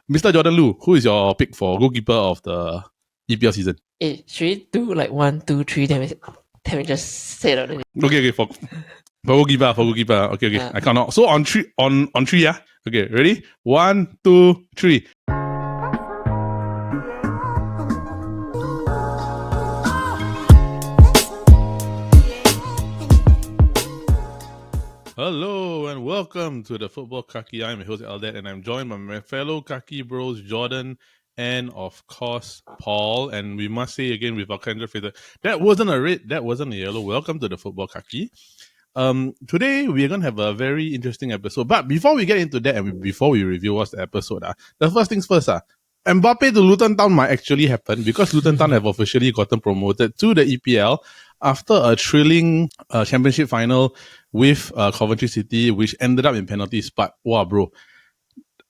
Mr. Jordan Liu, who is your pick for goalkeeper of the EPL season? Should we do like 1, 2, 3? Then we just say it out. Okay, for goalkeeper. Okay. I count out. So on three, yeah. Okay, ready? 1, 2, 3. Hello and welcome to the Football Kaki. I'm your host Aldad and I'm joined by my fellow Kaki bros Jordan and of course Paul. And we must say again with our kindred phrase, that wasn't a red, that wasn't a yellow. Welcome to the Football Kaki. Today we are going to have a very interesting episode. But before we get into that and before we review what's the episode, the first things first, Mbappe to Luton Town might actually happen because Luton Town have officially gotten promoted to the EPL after a thrilling championship final with Coventry City, which ended up in penalties. But wow, bro,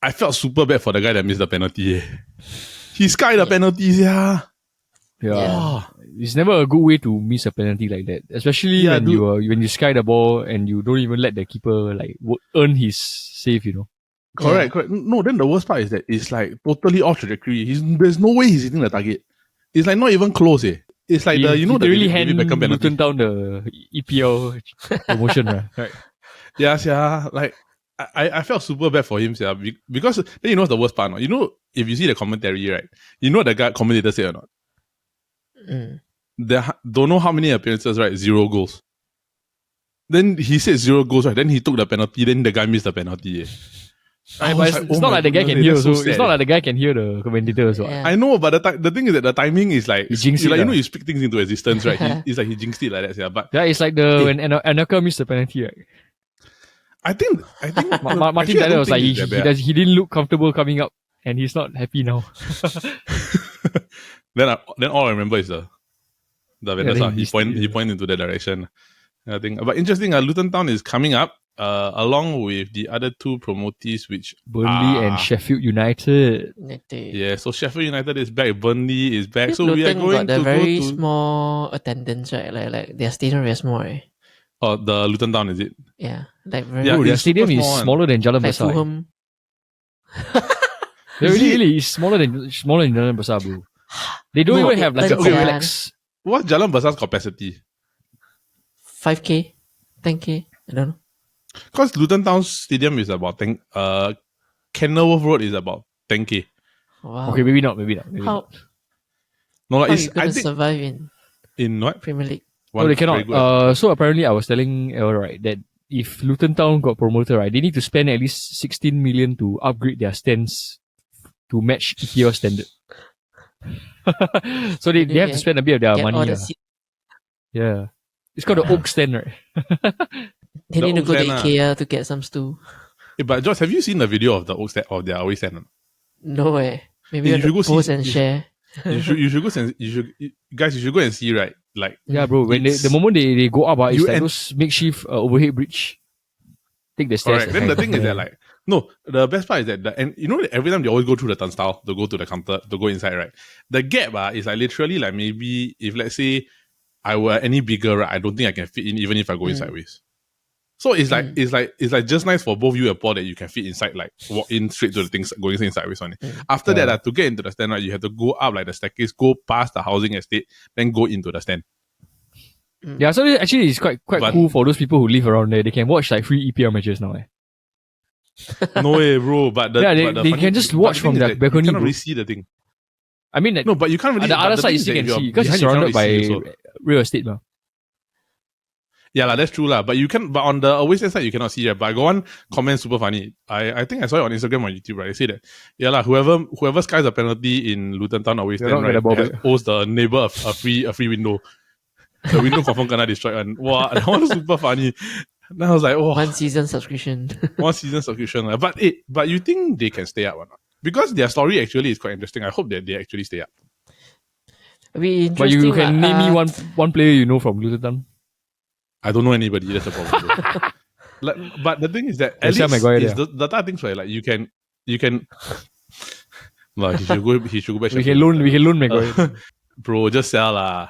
I felt super bad for the guy that missed the penalty. He skied the penalties, yeah. It's never a good way to miss a penalty like that, especially when you sky the ball and you don't even let the keeper like earn his save, you know. Correct. No, then the worst part is that it's like totally off trajectory. There's no way he's hitting the target. It's like not even close. It's like he really hand Luton down the EPL promotion, right? Yeah. Like I felt super bad for him, because then you know what's the worst part, no? You know, if you see the commentary, right? You know what the guy commentator said or not? Don't know how many appearances, right? 0 goals. Then he said 0 goals, right? Then he took the penalty. Then the guy missed the penalty. It's not like the guy can hear. So it's not like the guy can hear the commentator as well. Yeah. I know, but the thing is that the timing is like he jinxed it, like, you know, you speak things into existence, right? It's like he jinxed it like that, yeah. But yeah, it's like when Anaka missed the penalty, right? I think Martin Tyler was like he didn't look comfortable coming up, and he's not happy now. Then all I remember is the Vanessa. He pointed into that direction. I think, but interesting. Luton Town is coming up. Along with the other 2 promotees, which Burnley and Sheffield United. Yeah, so Sheffield United is back, Burnley is back. So Luton we are going got to very go to small attendance, right? Like their stadium very small, right? Oh, the Luton Town, is it? Yeah, like very. Yeah, their stadium is smaller than Jalan Besar. Fulham. Really, it's smaller than Jalan Besar, bro. They don't even have like a complex. What's Jalan Besar's capacity? 5K, 10K. I don't know. Because Luton Town's stadium is about 10. Kenilworth Road is about 10K. Wow. Okay, maybe not. How? No, like, are you gonna survive in what? Premier League? No, they cannot. So apparently, I was telling Elle, right, that if Luton Town got promoted, right, they need to spend at least 16 million to upgrade their stands to match EPL standard. So they have to spend a bit of their money. Yeah. It's called the Oak Stand, right? They need to go to IKEA to get some stool. But Josh, have you seen the video of the Oak Stand, of their away stand? No way. Maybe you should go post and share. You should go and see, right? Like, yeah, bro. When the moment they go up, it's like those makeshift overhead bridge. Take the stairs. Correct. Then the thing is that, like, no, the best part is that and you know that every time they always go through the turnstile to go to the counter to go inside, right? The gap is like literally like maybe if let's say I were any bigger, right, I don't think I can fit in even if I go in sideways. So it's like just nice for both you and Paul that you can fit inside, like walk in straight to the things going in sideways on it. After that, to get into the stand, right, you have to go up like the staircase, go past the housing estate, then go into the stand. Yeah, so actually it's quite cool for those people who live around there. They can watch like free EPL matches now. No way, bro. But they can just watch from the balcony. You can't really see the thing. I mean, no, but you can't really. The other side you can see because it's surrounded by real estate now. Yeah, that's true. But you can, but on the away stand side, you cannot see it. But I got one comment super funny. I think I saw it on Instagram or YouTube, right? They say that, whoever skies a penalty in Luton Town away stand, right, owes the neighbor a free window. The window confirm gonna destroy one. Wow, that was super funny. Then I was like, oh. 1 season subscription. 1 season subscription. But you think they can stay up or not? Because their story actually is quite interesting. I hope that they actually stay up. But you can name me one player you know from Luton Town. I don't know anybody. That's a problem. But the thing is that at least the type of things where like you can. Like he should go back. We can loan Maguire. Bro, just sell lah.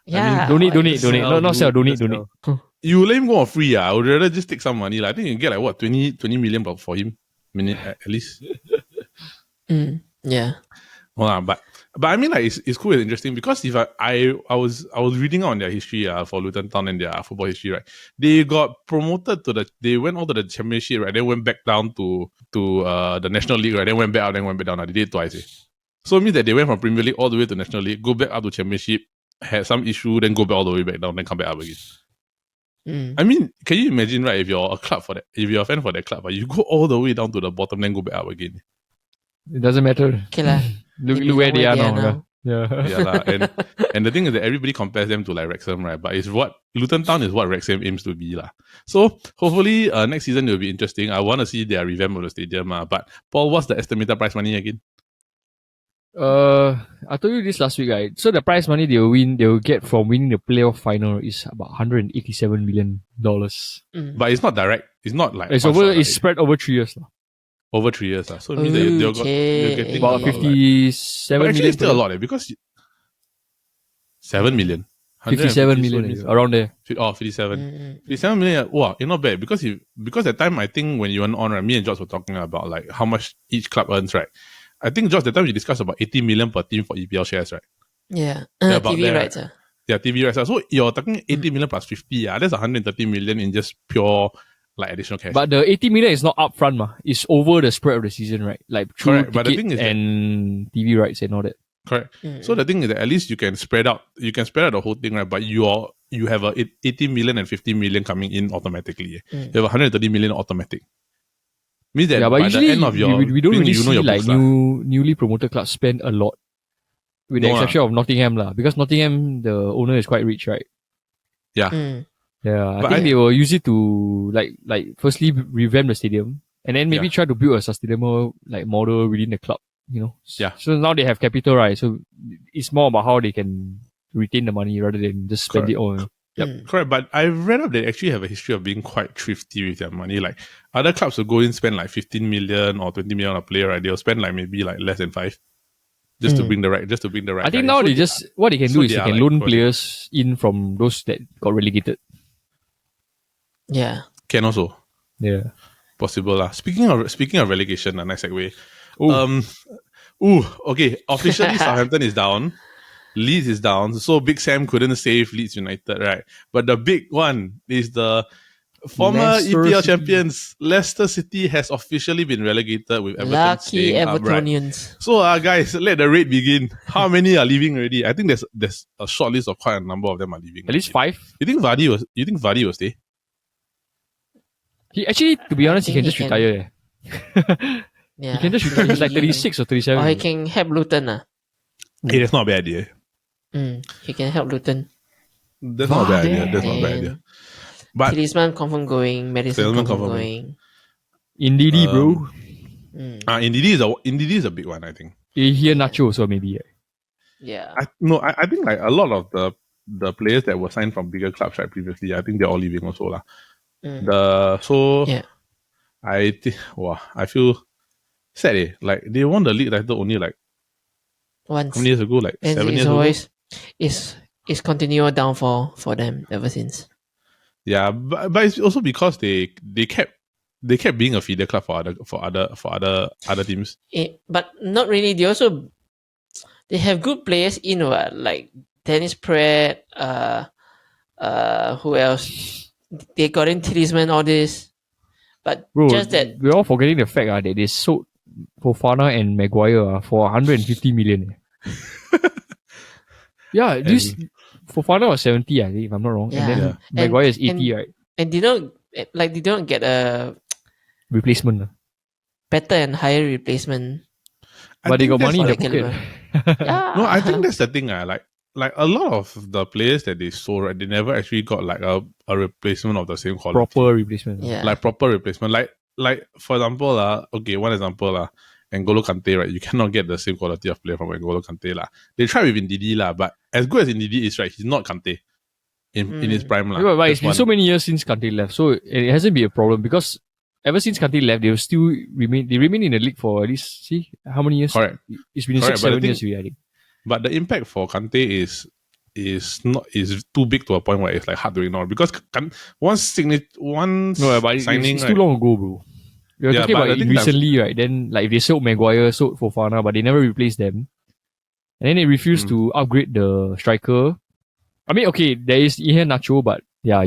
Yeah. I mean, donate. Not sell. Donate. You let him go on free. I would rather just take some money. I think you can get like what 20 million for him, at least. Yeah. Well, but I mean, like it's cool and interesting because if I was reading on their history for Luton Town and their football history, right? They got promoted they went all to the championship, right? Then went back down to the National League, right? Then went back out, then went back down. They did it twice. So it means that they went from Premier League all the way to National League, go back up to championship, had some issue, then go back all the way back down, then come back up again. I mean, can you imagine, right? If you're a club for that, if you're a fan for that club, you go all the way down to the bottom, then go back up again. It doesn't matter. Okay lah. Look where they are now. Yeah. Yeah, lah. And the thing is that everybody compares them to like Wrexham, right? But it's what Luton Town is what Wrexham aims to be, lah. So hopefully next season it will be interesting. I want to see their revamp of the stadium, But Paul, what's the estimated prize money again? I told you this last week, right? So the prize money they will get from winning the playoff final is about $187 million. But it's not direct. It's not like it's spread over 3 years. Over 3 years. So it means that they're getting about 57 but actually million. It's still a lot, because 7 million. 57 million, around there. 57. 57 million. Wow, it's not bad. Because at time, I think when you went on, right, me and George were talking about like how much each club earns, right? I think, George, at the time we discussed about 80 million per team for EPL shares, right? Yeah. About TV there, rights. right? Yeah, TV rights. So you're talking 80 million plus 50. That's 130 million in just pure like additional cash. But the 80 million is not upfront, It's over the spread of the season, right? Like through Correct, but the thing is and TV rights and all that. Correct. So the thing is that at least you can spread out the whole thing, right? But you have a 80 million and 50 million coming in automatically. You have 130 million automatic. Means that but by usually the end of your we don't thing, really see your like books, newly promoted clubs spend a lot. With the exception of Nottingham, because Nottingham, the owner is quite rich, right? Yeah. Yeah, I think they will use it to like firstly revamp the stadium and then maybe try to build a sustainable like model within the club, Yeah. So now they have capital, right? So it's more about how they can retain the money rather than just spend it all. Yep, correct. But I read up they actually have a history of being quite thrifty with their money. Like other clubs will go in spend like 15 million or 20 million on a player, right? They'll spend like maybe like less than 5. Just to bring the right I think now what they can do is they can loan players in from those that got relegated. Yeah. Can also. Yeah. Possible lah. Speaking of relegation, nice segue. Okay. Officially Southampton is down. Leeds is down. So Big Sam couldn't save Leeds United, right? But the big one is the former EPL champions. Leicester City has officially been relegated with Everton. Lucky Evertonians. Right? So guys, let the raid begin. How many are leaving already? I think there's a short list of quite a number of them are leaving. At least 5. You think Vardy will stay? He actually, to be honest, he can just retire. Yeah. He can just retire. He's like 36 or 37. Or he can help Luton. Hey, that's not a bad idea. He can help Luton. That's not a bad idea. But Talisman confirm going. Madison confirm going. Ndidi, bro. Ndidi is a big one, I think. Here Nacho also maybe. Yeah. I think like a lot of the players that were signed from bigger clubs right previously, I think they're all leaving also lah. I feel sad. Like they won the league title only like once. How many years ago? Like and 7 years always, ago. It's continual downfall for them ever since. Yeah, but it's also because they kept being a feeder club for other teams. But not really. They have good players in like Dennis Pratt. Who else? They got in Talisman, all this. But bro, just that we're all forgetting the fact that they sold Fofana and Maguire for 150 million. Yeah, this Fofana was 70, I think, if I'm not wrong. Yeah. And then Maguire is 80, right? And they don't get a replacement. Better and higher replacement. But they got money in the pocket. Yeah. No, I think that's the thing. Like a lot of the players that they sold, right, they never actually got like a replacement of the same quality. Proper replacement. Yeah. Like proper replacement. Like for example, one example, N'Golo Kante, right? You cannot get the same quality of player from N'Golo Kante. They tried with Ndidi, but as good as Ndidi is, right, he's not Kante in his prime. Yeah, but it's been so many years since Kante left, so it hasn't been a problem because ever since Kante left, they will still remain in the league for at least, see, how many years? Correct. It's been 6-7 years already, I think. But the impact for Kante is too big to a point where it's like hard to ignore because once signing, it's too long ago, bro. We were Yeah, talking but about I it think recently, right? Then like they sold Maguire, sold Fofana, but they never replaced them. And then they refused to upgrade the striker. I mean, okay, there is Ihan Nacho, but yeah,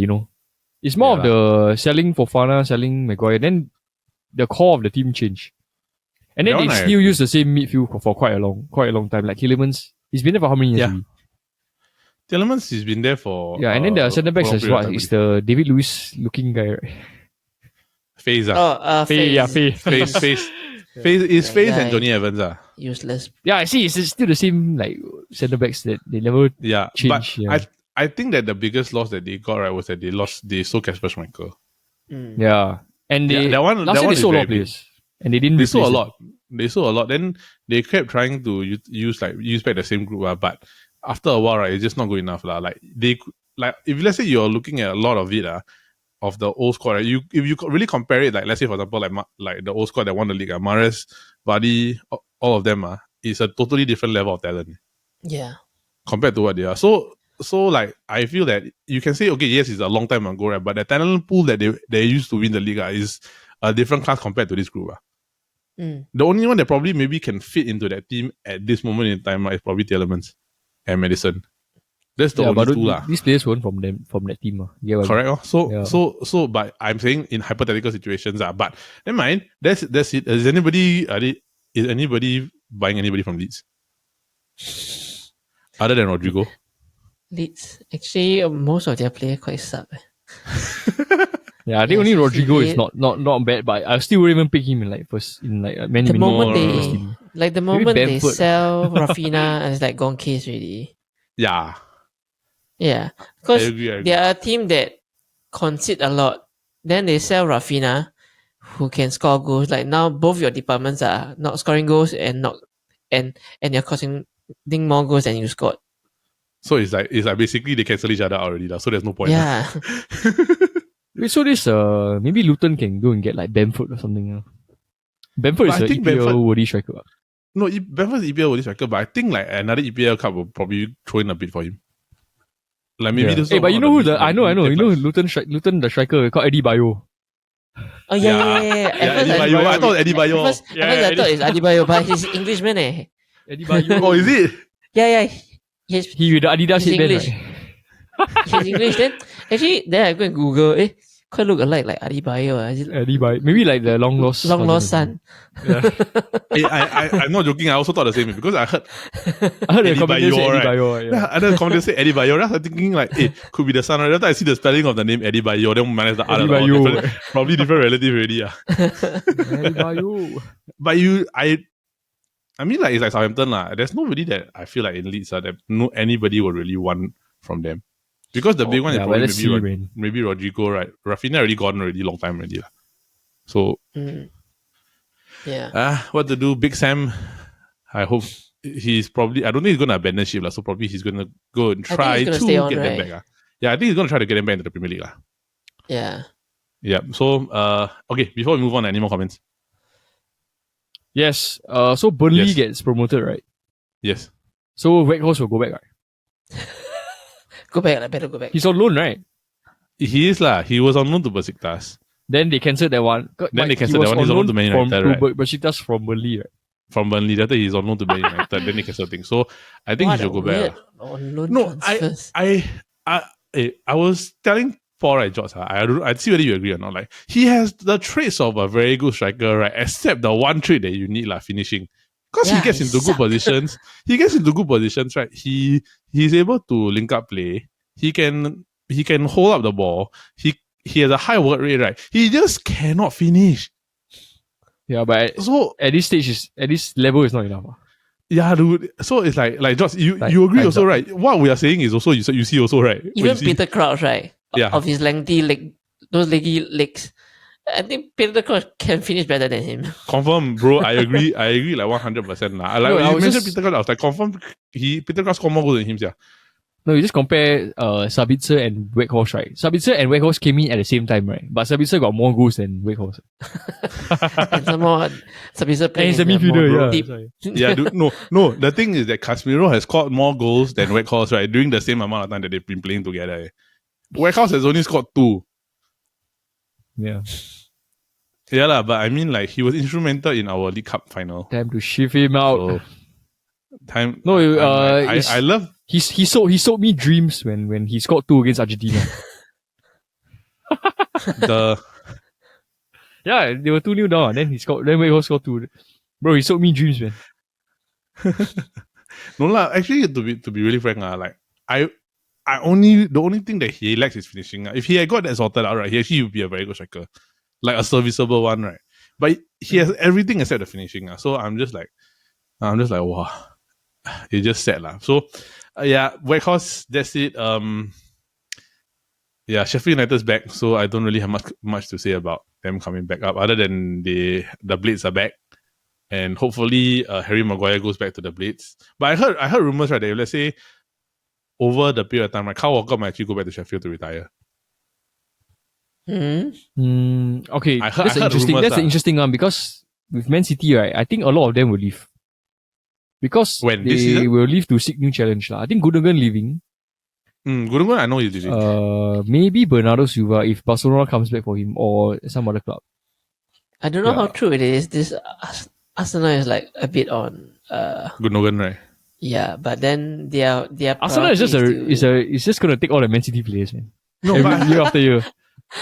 it's more of the selling Fofana, selling Maguire. Then the core of the team changed. And then That they one I still agree. use the same midfield for quite a long time. Like Killemans, he's been there for how many years Yeah. already? Telemans has been there for Yeah, and then the centre backs long is period of what? time Is already. the David Luiz looking guy, right? Faze Faye, yeah, Faye. Faze is That Faze and guy. Johnny Evans Useless. Yeah, I see. It's still the same like centre backs that they never Yeah, change. but Yeah. I think that the biggest loss that they got right was that they sold Kasper Schmeichel. Yeah, and Yeah, they that one last year they is sold a lot very of big. players, and they didn't. They replace sold a them. lot. They sold a lot. Then they kept trying to use back the same group, but after a while, right, it's just not good enough, lah. Like if let's say you're looking at a lot of it, of the old squad, right, if you really compare it, like let's say for example, like the old squad that won the league, Mahrez, Vardy, all of them, is a totally different level of talent Yeah. compared to what they are. So like I feel that you can say, okay, yes, it's a long time ago, right? But the talent pool that they used to win the league is a different class compared to this group. The only one that probably maybe can fit into that team at this moment in time is probably Tielemans and Madison. That's the only but two these players weren't from that team. Yeah, correct. So but I'm saying in hypothetical situations, but never mind. That's it. Is anybody buying anybody from Leeds other than Rodrigo? Leeds. Actually, most of their players quite suck. Yeah, I think only Rodrigo is not bad, but I still wouldn't even pick him in like many The moment first team. the moment they Bamford. sell Rafinha, it's like gone case really. Yeah, Yeah, I because agree. they are a team that concede a lot. Then they sell Rafinha, who can score goals. Like now, both your departments are not scoring goals and you're causing more goals than you scored. So it's like basically they cancel each other out already, so there's no point. Yeah, Wait, so this maybe Luton can go and get like Bamford or something. Bamford But is I an think EPL worthy striker. No, Bamford's EPL worthy striker, but I think like another EPL cup will probably throw in a bit for him. Like maybe this. Hey, but you know who I know. You know clubs. Luton the striker called Eddie Bayo. Oh yeah. At first Eddie Bayo. I thought Eddie At Bayo. first, I thought it's Adebayo, but he's Englishman. Eddie Bayo. Oh, is it? Yeah. He with the Adidas He's headband, English. right? He's English. Then I go and Google. Quite look alike like Adebayo. Eddie Bayo. Maybe like the long lost son. I'm not joking. I also thought the same because I heard I heard the Eddie commentator say Bayo, Eddie right? Bayo. Yeah, I heard the commentator say Eddie Bayo. That's thinking like, could be the son. Right? After I see the spelling of the name Eddie Bayo, then minus the other. Eddie Bayo. Probably different relative already. Eddie Bayo. But I mean, like it's like Southampton lah. There's nobody that I feel like in Leeds that anybody would really want from them because the big one is probably maybe Rodrigo, right? Rafinha already gone long time already lah. So yeah. What to do? Big Sam. I hope he's probably. I don't think he's gonna abandon ship lah. So probably he's gonna go and try to get them back. Yeah, I think he's gonna try to get them back into the Premier League lah. Yeah. Yeah. So okay. Before we move on, any more comments? Yes. So Burnley gets promoted, right? Yes. So Weghorst will go back, right? Go back. I better go back. He's on loan, right? He is lah. He was on loan to Besiktas. Then they cancelled that one. Then they cancelled that one. He's on loan to Man United, right? Besiktas from Burnley, right? From Burnley. After he's on loan to Man United. Then they cancelled things. So I think he should go back. No, I was telling Paul, right, George, I see whether you agree or not. Like he has the traits of a very good striker, right? Except the one trait that you need, like finishing. Because he gets into good positions. He gets into good positions, right? He's able to link up play. He can hold up the ball. He has a high work rate, right? He just cannot finish. Yeah, but so at this stage at this level is not enough. Yeah, dude. So it's like Josh, you agree also, right? What we are saying is also you see also, right? Even Peter Crouch, right? Yeah. Of his lengthy leg, those leggy legs. I think Peter Crouch can finish better than him. Confirm, bro. I agree like 100%. When you mentioned Peter Crouch, I was like, confirm Peter Crouch scored more goals than him, yeah. No, you just compare Sabitzer and Weghorst, right? Sabitzer and Weghorst came in at the same time, right? But Sabitzer got more goals than Weghorst. And some more Sabitzer playing. He's a midfielder, yeah. Dude, no. The thing is that Casemiro has scored more goals than Weghorst, right? During the same amount of time that they've been playing together. Weghorst has only scored 2. Yeah. Yeah, lah, but I mean, like, he was instrumental in our League Cup final. Time to shift him out. So, time. No, I love. he sold me dreams when he scored 2 against Argentina. the Yeah, they were 2-0 down, and then he scored. Then Wade scored 2. Bro, he sold me dreams, man. No lah. Actually, to be really frank, like the only thing that he lacks is finishing. If he had got that sorted out, right, he actually would be a very good striker, like a serviceable one, right. But he has everything except the finishing. So I'm just like, wow, it's just sad lah. So yeah, Whitehorse, that's it. Yeah, Sheffield United's back, so I don't really have much to say about them coming back up, other than the Blades are back, and hopefully Harry Maguire goes back to the Blades. But I heard rumors, right, that if, let's say over the period of time, like, Kyle Walker might actually go back to Sheffield to retire. Okay, I heard interesting. rumors, That's an interesting one, because with Man City, right, I think a lot of them will leave because When? This they season? will leave to seek new challenge. I think Gundogan leaving. Gundogan, I know he's leaving. Maybe Bernardo Silva if Barcelona comes back for him, or some other club. I don't know how true it is. This Arsenal is like a bit on. Gundogan, right? Yeah, but then their Arsenal is just priority it's just gonna take all the Man City players, man. No, Year after year.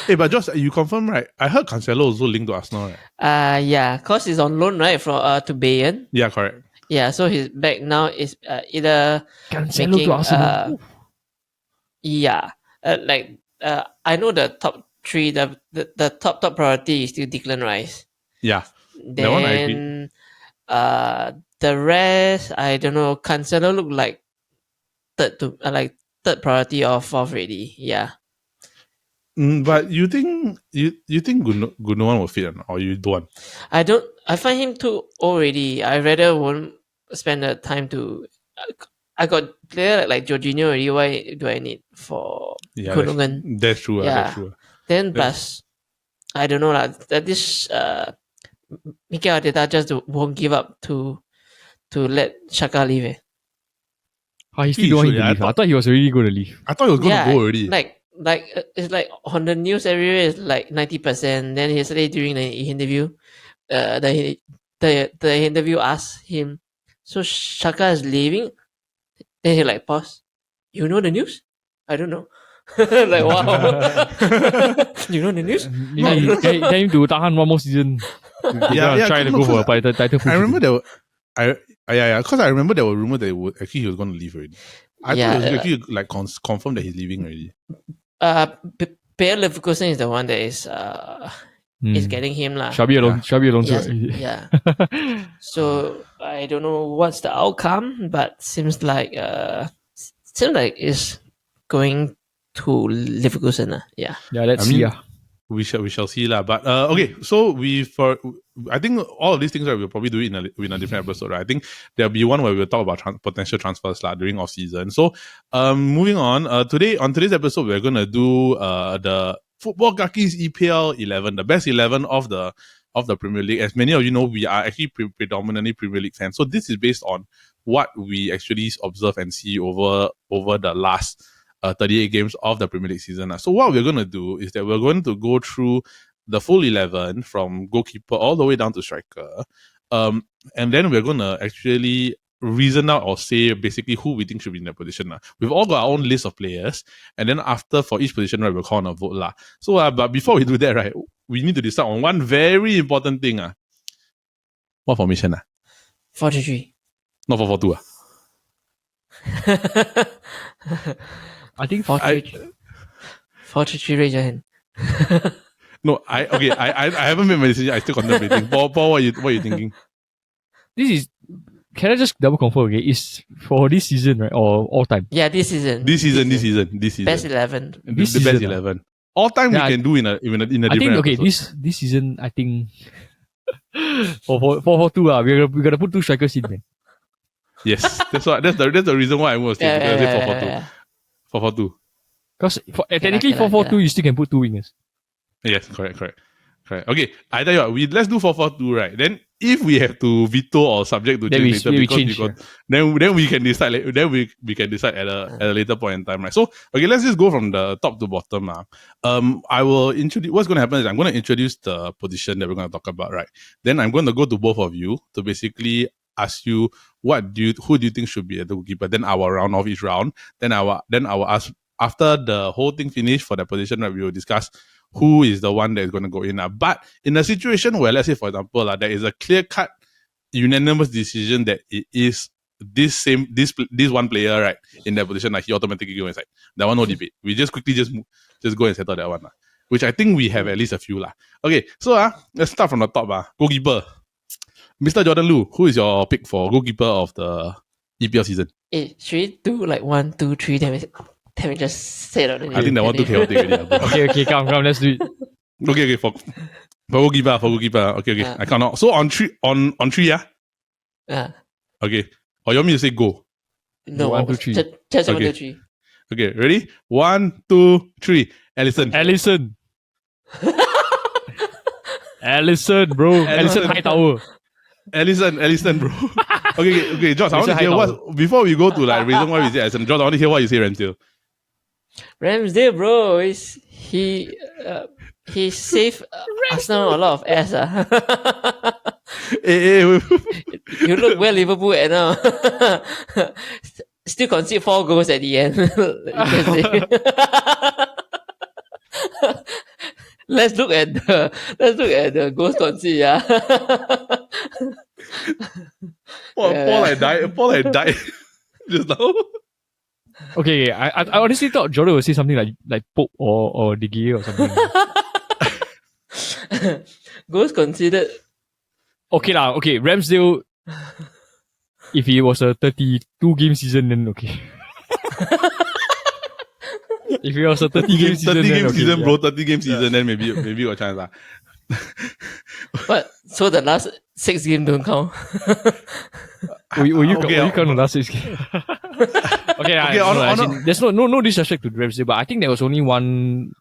Hey, but Josh, you confirm, right? I heard Cancelo also linked to Arsenal, right? yeah, cause he's on loan, right, from to Bayern. Yeah, correct. Yeah, so his back now is either Cancelo making to Arsenal. yeah, I know the top 3, the top priority is still Declan Rice. Yeah, that one I agree. Then the rest, I don't know. Cancelo look like third priority or fourth already. Yeah. But you think Gundogan will fit or you don't? I find him too old already. I rather won't spend the time to. I got player like Jorginho already. Why do I need for Gundogan? That's true. Yeah. That's true. Then plus, I don't know lah. That this Mikel Arteta just won't give up to let Xhaka leave. He still don't want him to leave. I thought he was already going to leave. I thought he was going to go already. Like it's like on the news everywhere is like 90%. Then yesterday during the interview, the interview asked him, so Xhaka is leaving. Then he like pause. You know the news? I don't know. Like wow. You know the news? Tell him to tahan one more season. Try to go for a title. I remember there were, because I remember there were rumors that he was going to leave already. I thought it was actually like confirmed that he's leaving already. Bayer Leverkusen is the one that is getting him lah. Xabi Alonso. Yeah. So I don't know what's the outcome, but seems like it's going to Leverkusen. Yeah. Yeah, let's see. We shall see lah. But okay, so I think all of these things, right, we'll probably do it in a different episode, right? I think there'll be one where we'll talk about potential transfers lah during off season. So moving on, on today's episode, we're gonna do the Football Kaki's EPL 11, the best 11 of the Premier League. As many of you know, we are actually predominantly Premier League fans. So this is based on what we actually observe and see over the last 38 games of the Premier League season. So what we're going to do is that we're going to go through the full 11 from goalkeeper all the way down to striker. And then we're going to actually reason out or say basically who we think should be in that position. We've all got our own list of players. And then after, for each position, right, we'll call on a vote. So, but before we do that, right, we need to decide on one very important thing. What formation? 4-3-3. Not 4-4-2. I think 4-3-3, raise your hand. No, I haven't made my decision. I still contemplating. Paul, what are you thinking? Can I just double confirm again? Is for this season, right, or all time? Yeah, this season. This season. Best 11. The best 11. All time we can do in a different episode. This season I think 4-4-2 we're gonna put 2 strikers in, man. Yes, that's the reason why I was thinking 4-4-2. Because technically 4-4-2 you still can put 2 wingers. Yes, correct. Correct. Okay, I tell you what, let's do 4-4-2, right? Then if we have to veto or subject to Then change later we because change, we got, then we can decide. Then we can decide at a later point in time, right? So okay, let's just go from the top to bottom. I will introduce. What's going to happen is I'm going to introduce the position that we're going to talk about, right? Then I'm going to go to both of you to basically ask you who do you think should be at the goalkeeper. Then I will round off each round. Then I will ask after the whole thing finished for that position, right? We will discuss who is the one that is going to go in. But in a situation where, let's say, for example, there is a clear-cut, unanimous decision that it is this one player, right, in that position, he automatically go inside. That one, no debate. We just quickly just go and settle that one. Which I think we have at least a few. Okay, so let's start from the top. Goalkeeper. Mr. Jordan Lu, who is your pick for goalkeeper of the EPL season? Should we do like 1, 2, 3? Then we just say it out the I think that one too chaotic already. Okay, come, let's do it. Okay, for goalkeeper. Okay. I count out. So on three, yeah? Okay. Or you want me to say go? No, 1, 2, 3. Just 1, Okay. 2, 3. Okay, ready? 1, 2, 3. Alisson, bro. Alisson high tower. Alisson, bro. Okay, George, I want to hear what, before we go to reason why we say Alisson, George, I want to hear what you say, Ramsdale. Ramsdale, bro, he saved Arsenal a lot of ass. Hey, You look where Liverpool at now. Still concede 4 goals at the end. Let's look at the goals concede. Yeah. Paul had died just now. Okay, I honestly thought Jordan would say something like Pope or De Gea or something. Goals conceded. Okay, Ramsdale, if he was a 32 game season, then okay. If he was a 30 game season, 30 game okay, season, yeah. bro. 30 game season, then maybe got chance. But so the last 6 games don't count. Will you Okay, count the last 6 games? There's no disrespect to Ramsdale, but I think there was only one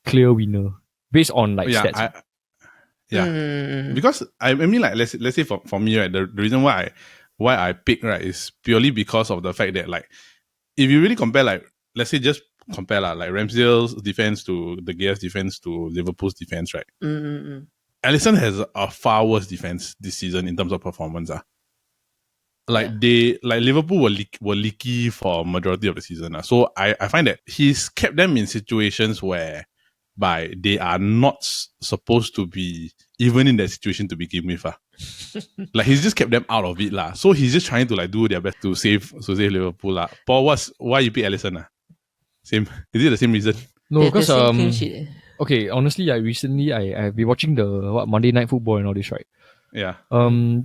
clear winner based on stats. Because I mean, let's say for me, right, the reason why I pick, right, is purely because of the fact that if you really compare, let's say just compare Ramsdale's defense to De Gea's defense to Liverpool's defense, right? Alisson has a far worse defense this season in terms of performance. Liverpool were leaky for a majority of the season. So I find that he's kept them in situations where they are not supposed to be even in that situation to begin with. He's just kept them out of it. So he's just trying to do their best to save Liverpool. Paul, why you pick Alisson? Same. Is it the same reason? No, because clean sheet. okay, honestly, recently I've been watching the Monday Night Football and all this, right? Yeah.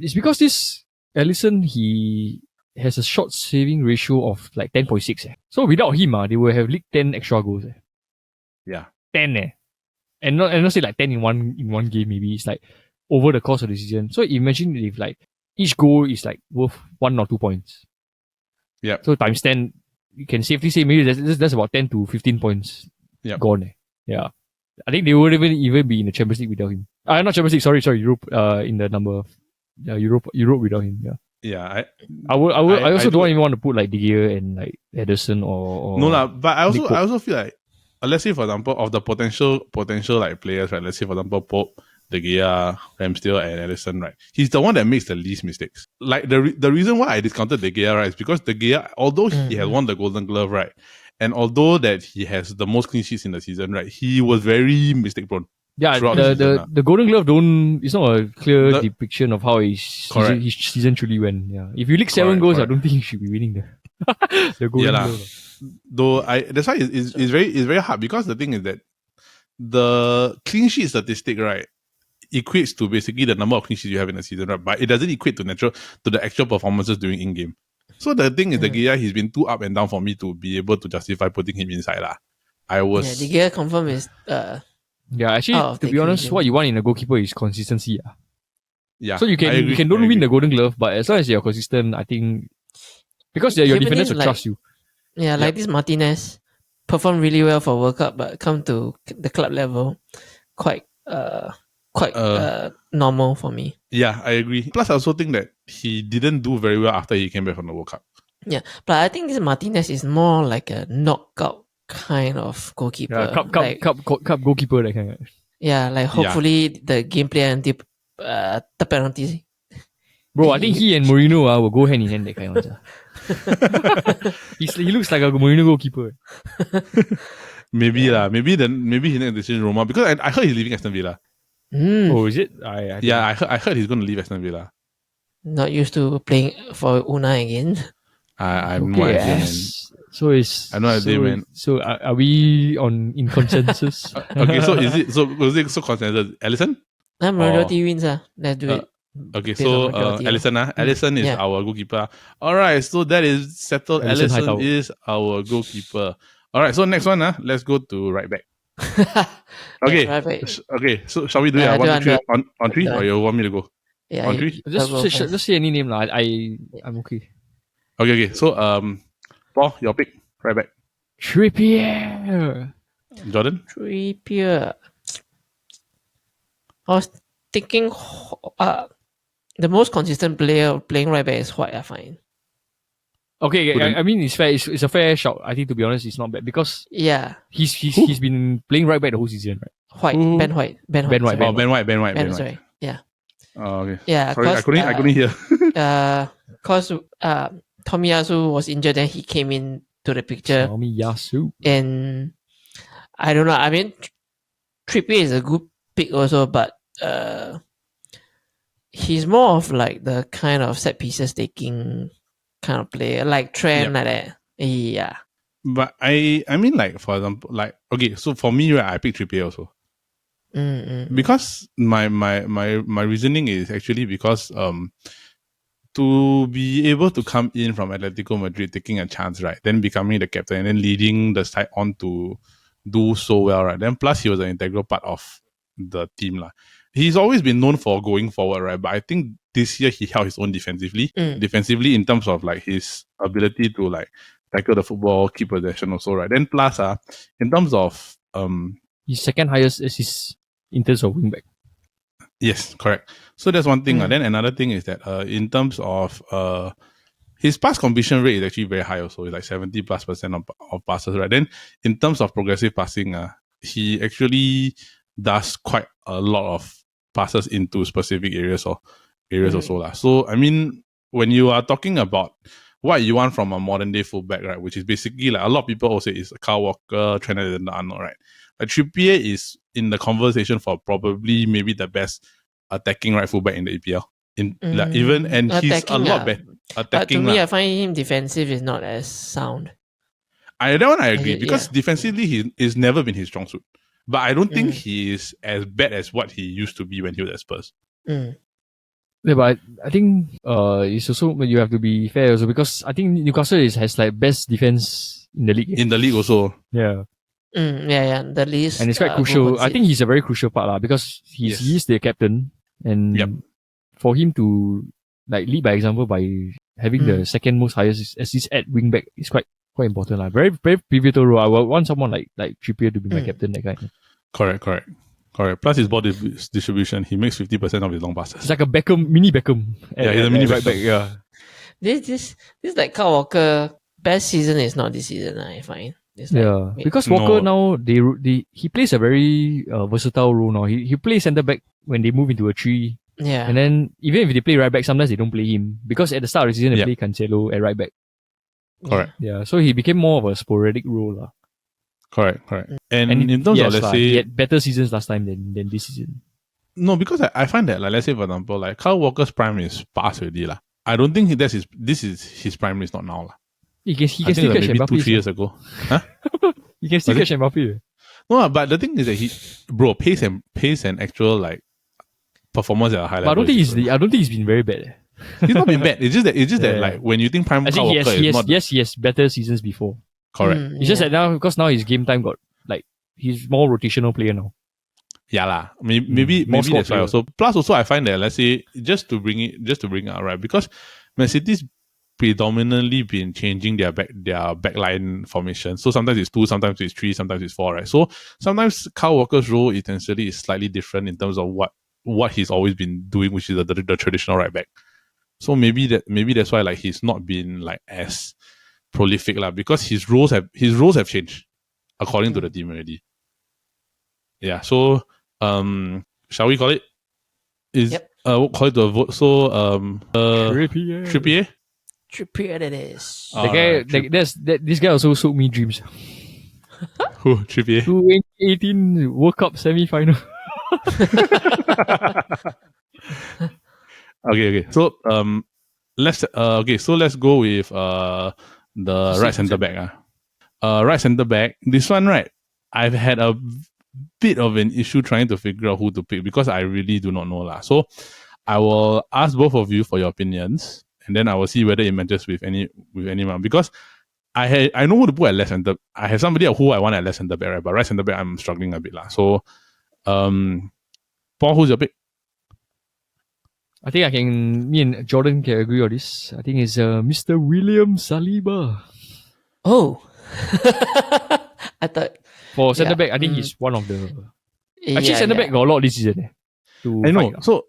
It's because this Alisson, he has a shot saving ratio of 10.6. So without him, they will have leaked 10 extra goals. Yeah. 10 and not say 10 in one game, maybe it's over the course of the season. So imagine if each goal is worth 1 or 2 points. Yeah. So times 10, you can safely say maybe that's about 10 to 15 points gone. Yeah. I think they wouldn't even be in the Champions League without him. Not Champions League, sorry, Europe, in the number. Europe without him. Yeah. Yeah. I also don't even want to put De Gea and Ederson or no, but I also feel let's say for example of the potential players, right? Let's say for example Pope, De Gea, Ramsdale, and Alisson, right? He's the one that makes the least mistakes. The reason why I discounted De Gea, right, is because De Gea, although he has won the Golden Glove, right, and although that he has the most clean sheets in the season, right, he was very mistake prone. Yeah, the Golden Glove it's not a clear depiction of how his season truly went. Yeah, if you leak 7 goals, I don't think he should be winning the Golden Glove. Though that's why it's very hard, because the thing is that the clean sheet statistic, right, equates to basically the number of clean sheets you have in a season, right? But it doesn't equate to the actual performances during in game. So the thing is, De Gea, he's been too up and down for me to be able to justify putting him inside. De Gea confirm is yeah, actually, to be honest, what you want in a goalkeeper is consistency. Yeah. So you can don't win the Golden Glove, but as long as you're consistent, I think because your defenders will trust you. Yeah, this Martinez performed really well for World Cup, but come to the club level, quite quite normal for me. Yeah, I agree. Plus, I also think that he didn't do very well after he came back from the World Cup. Yeah, but I think this Martinez is more like a knockout kind of goalkeeper. Yeah, cup goalkeeper that kind. Yeah, like hopefully the gameplay until the penalty. Bro, I think he and Mourinho will go hand in hand that kind of. He looks like a Mourinho goalkeeper. Maybe maybe he next decision Roma, because I heard he's leaving Aston Villa. Oh, is it? I heard he's going to leave Aston Villa. Not used to playing for Unai again. I have no idea, man. So it's. I have no idea, man. So are we in consensus? Okay, so was it consensus? Alisson? Majority wins. Let's do it. Okay, so Alisson, Alisson is our goalkeeper. All right, so that is settled. Alisson is our goalkeeper. All right, so next one, let's go to right back. Okay, right back. Okay. So shall we do it? 1, 2, 3 on 3, or you want me to go? Yeah, on 3. Just say any name lah. I'm okay. Okay. So Paul, your pick right back. Trippier. Jordan. Trippier. I was thinking, the most consistent player playing right back is White. I find. Okay, I mean it's fair. It's a fair shout. I think, to be honest, it's not bad because he's been playing right back the whole season, right? Ben White. Ben White. Sorry. Yeah. Oh, okay. Yeah. Sorry, I couldn't hear. Because Tomiyasu was injured, then he came in to the picture. Tomiyasu. And I don't know. I mean, Trippier is a good pick also, but he's more of like the kind of set pieces taking kind of player, like Trent, like that. Yeah. But I mean, like, for example, like, okay, so for me, right, I picked Trippier also. Because my reasoning is actually because to be able to come in from Atletico Madrid taking a chance, right, then becoming the captain and then leading the side on to do so well, right, then plus he was an integral part of the team lah. He's always been known for going forward, right, but I think this year he held his own defensively in terms of like his ability to like tackle the football, keep possession also, right. Then plus in terms of his second highest assist in terms of wingback. Yes, correct. So that's one thing. Then another thing is that in terms of his pass completion rate is actually very high also. It's like 70+% of passes, right? Then in terms of progressive passing, he actually does quite a lot of passes into specific areas also lah. So I mean, when you are talking about what you want from a modern day fullback, right, which is basically like a lot of people also is Kyle Walker, Trent Alexander-Arnold, right? Like Trippier is in the conversation for probably maybe the best attacking right fullback in the EPL. He's a lot better attacking. But to me, I find him defensive is not as sound. That one I agree, because defensively he is never been his strong suit. But I don't think he is as bad as what he used to be when he was at Spurs. Yeah, but I think it's also you have to be fair also, because I think Newcastle has like best defense in the league. In the league also. Yeah. The least. And it's quite crucial. I think he's a very crucial part because he's the captain, and for him to like lead by example by having the second most highest assist at wingback is quite important. Very, very pivotal role. I would want someone like Trippier to be my captain, that guy. Correct. Plus his ball distribution, he makes 50% of his long passes. It's like a mini Beckham. Yeah, he's a mini right back. Yeah. This like Kyle Walker best season is not this season. I find. Because Walker now he plays a very versatile role now. He plays centre back when they move into a 3. Yeah. And then even if they play right back, sometimes they don't play him, because at the start of the season they play Cancelo at right back. Correct. Yeah. So he became more of a sporadic role. Correct. And in terms of, let's say, he had better seasons last time than this season. No, because I find that, like, let's say for example, like Kyle Walker's prime is past already lah. I don't think this is his prime is not now lah. He can still catch maybe Mbappe. 2-3 years ago. Huh? He can still catch Mbappe. No, but the thing is that pace and actual like performance at a high level. But I don't think he's been very bad. He's not been bad. It's just that like when you think prime Kyle Walker is not. Yes, he has better seasons before. Correct. It's just that now, because now his game time got like he's more rotational player now. Yeah lah. Maybe that's why also. Plus also I find that, let's say, just to bring it out, right, because Man City's predominantly been changing their backline formation. So sometimes it's 2, sometimes it's 3, sometimes it's 4, right? So sometimes Kyle Walker's role essentially is slightly different in terms of what he's always been doing, which is the traditional right back. So maybe that's why like he's not been like as prolific lah, because his roles have changed according to the team already. Yeah. So shall we call it? We'll call it to a vote. So Trippier. Trippier it is. This guy also sold me dreams. Who? Trippier? 2018 World Cup semi-final. Okay. So let's go with the right centre back. Right centre back. This one, right? I've had a bit of an issue trying to figure out who to pick because I really do not know lah. So I will ask both of you for your opinions, and then I will see whether it matches with anyone. Because I know who to put at left centre. I have somebody who I want at left centre back, right? But right centre back I'm struggling a bit lah. So Paul, who's your pick? I think me and Jordan can agree on this. I think it's Mr. William Saliba. Oh. I thought for centre back, I think he's one of the. Actually, centre back got a lot this season. I know. So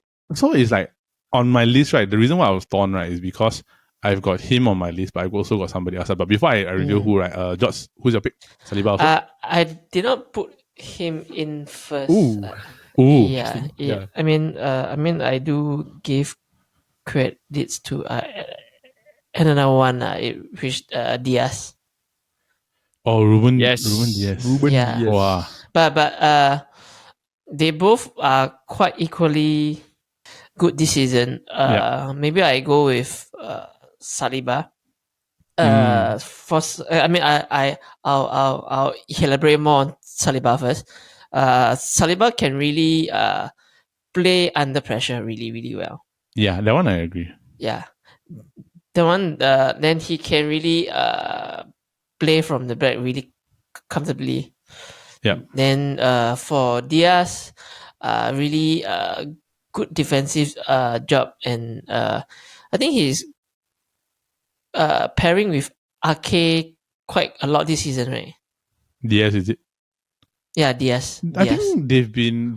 it's like on my list, right? The reason why I was torn, right, is because I've got him on my list, but I've also got somebody else. But before I reveal who, right? George, who's your pick? Saliba also? I did not put him in first. Ooh. Yeah. I mean, I do give credits to another one, which Diaz. Oh, Ruben. Yes. Ruben Diaz. Yeah. Wow. But they both are quite equally good this season. Maybe I go with Saliba. First, I mean, I'll elaborate more on Saliba first. Saliba can really play under pressure really, really well. Yeah, that one I agree. Yeah, the one then he can really play from the back really comfortably. Yeah. Then for Diaz, really good defensive job, and I think he's pairing with Ake quite a lot this season, right? Diaz, is it? Yeah, Diaz. I think they've been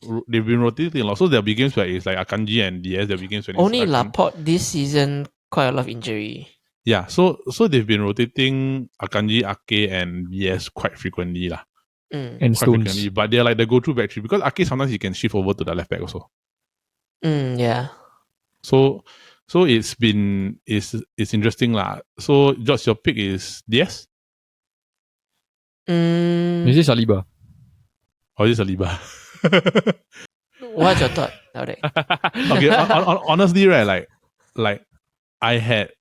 rotating a lot. So there'll be games where it's like Akanji and Diaz. There'll be games when only it's Laporte this season quite a lot of injury. Yeah, so they've been rotating Akanji, Ake, and Diaz quite frequently lah. And Stones, but they're like the go-to back three because Ake sometimes he can shift over to the left back also. Yeah. So it's interesting lah. So George, your pick is Diaz? Is it Saliba? Or is it Saliba? What's your thought? Okay, honestly, right, like I had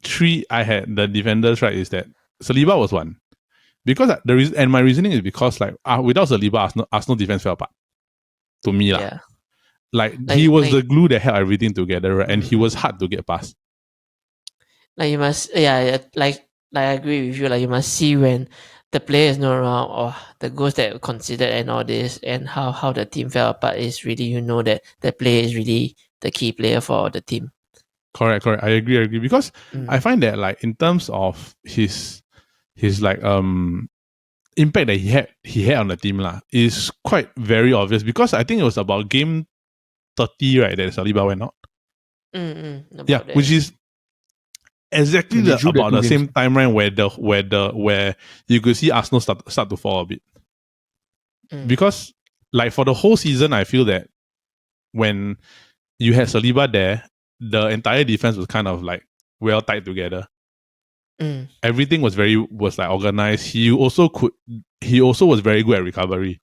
the defenders, right, is that Saliba was one. Because and my reasoning is because like without Saliba, Arsenal defense fell apart. To me, yeah. Like he was the glue that held everything together, right? And he was hard to get past. Like you must, like I agree with you. Like you must see when the player is not around or the goals that were considered and all this, and how the team fell apart is really that the player is really the key player for the team. Correct. I agree because I find that like in terms of his like impact that he had on the team lah is quite very obvious because I think it was about game 30, right, that Saliba went out. Yeah, which is exactly about the same timeline where you could see Arsenal start to fall a bit. Because like for the whole season, I feel that when you had Saliba there, the entire defense was kind of like well tied together. Everything was like organized. He also was very good at recovery.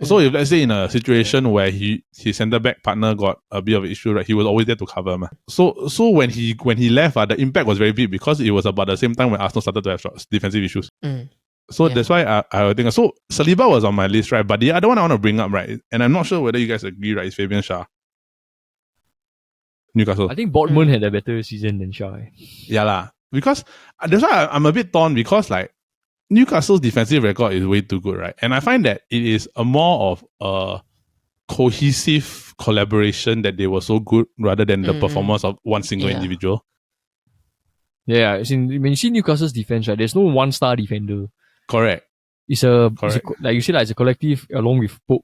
So if let's say in a situation where his centre back partner got a bit of an issue, right, he was always there to cover him. So when he left, the impact was very big because it was about the same time when Arsenal started to have defensive issues. So that's why I think so. Saliba was on my list, right? But the other one I want to bring up, right, and I'm not sure whether you guys agree, right, is Fabian Schär. Newcastle. I think Bournemouth had a better season than Schär. Yeah lah. Because that's why I'm a bit torn because like Newcastle's defensive record is way too good, right? And I find that it is a more of a cohesive collaboration that they were so good rather than the performance of one single individual. Yeah, as in, when you see Newcastle's defense, right, there's no one-star defender. Correct. It's a Correct. like you said, like, it's a collective along with Pope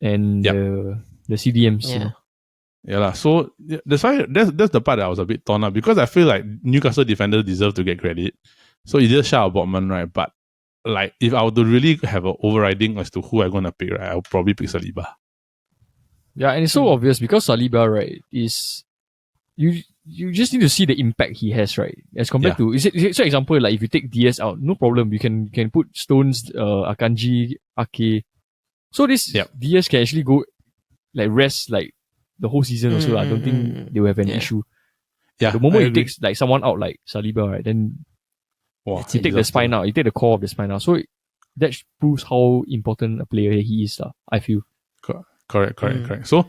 and Yep. the CDMs. Yeah. Yeah lah. So that's why that's the part that I was a bit torn up because I feel like Newcastle defenders deserve to get credit. So it's just shout about Botman, right? But like if I were to really have an overriding as to who I'm gonna pick, right, I'll probably pick Saliba. Yeah, and it's so obvious because Saliba, right, is you just need to see the impact he has, right? As compared to so example, like if you take DS out, no problem. You can put Stones, Akanji, Ake. So this DS can actually go like rest like the whole season also. I don't think they will have an issue. Yeah. The moment you take like someone out like Saliba, right, then you take the spine out, you take the core of the spine out. So that proves how important a player he is, I feel. Correct. So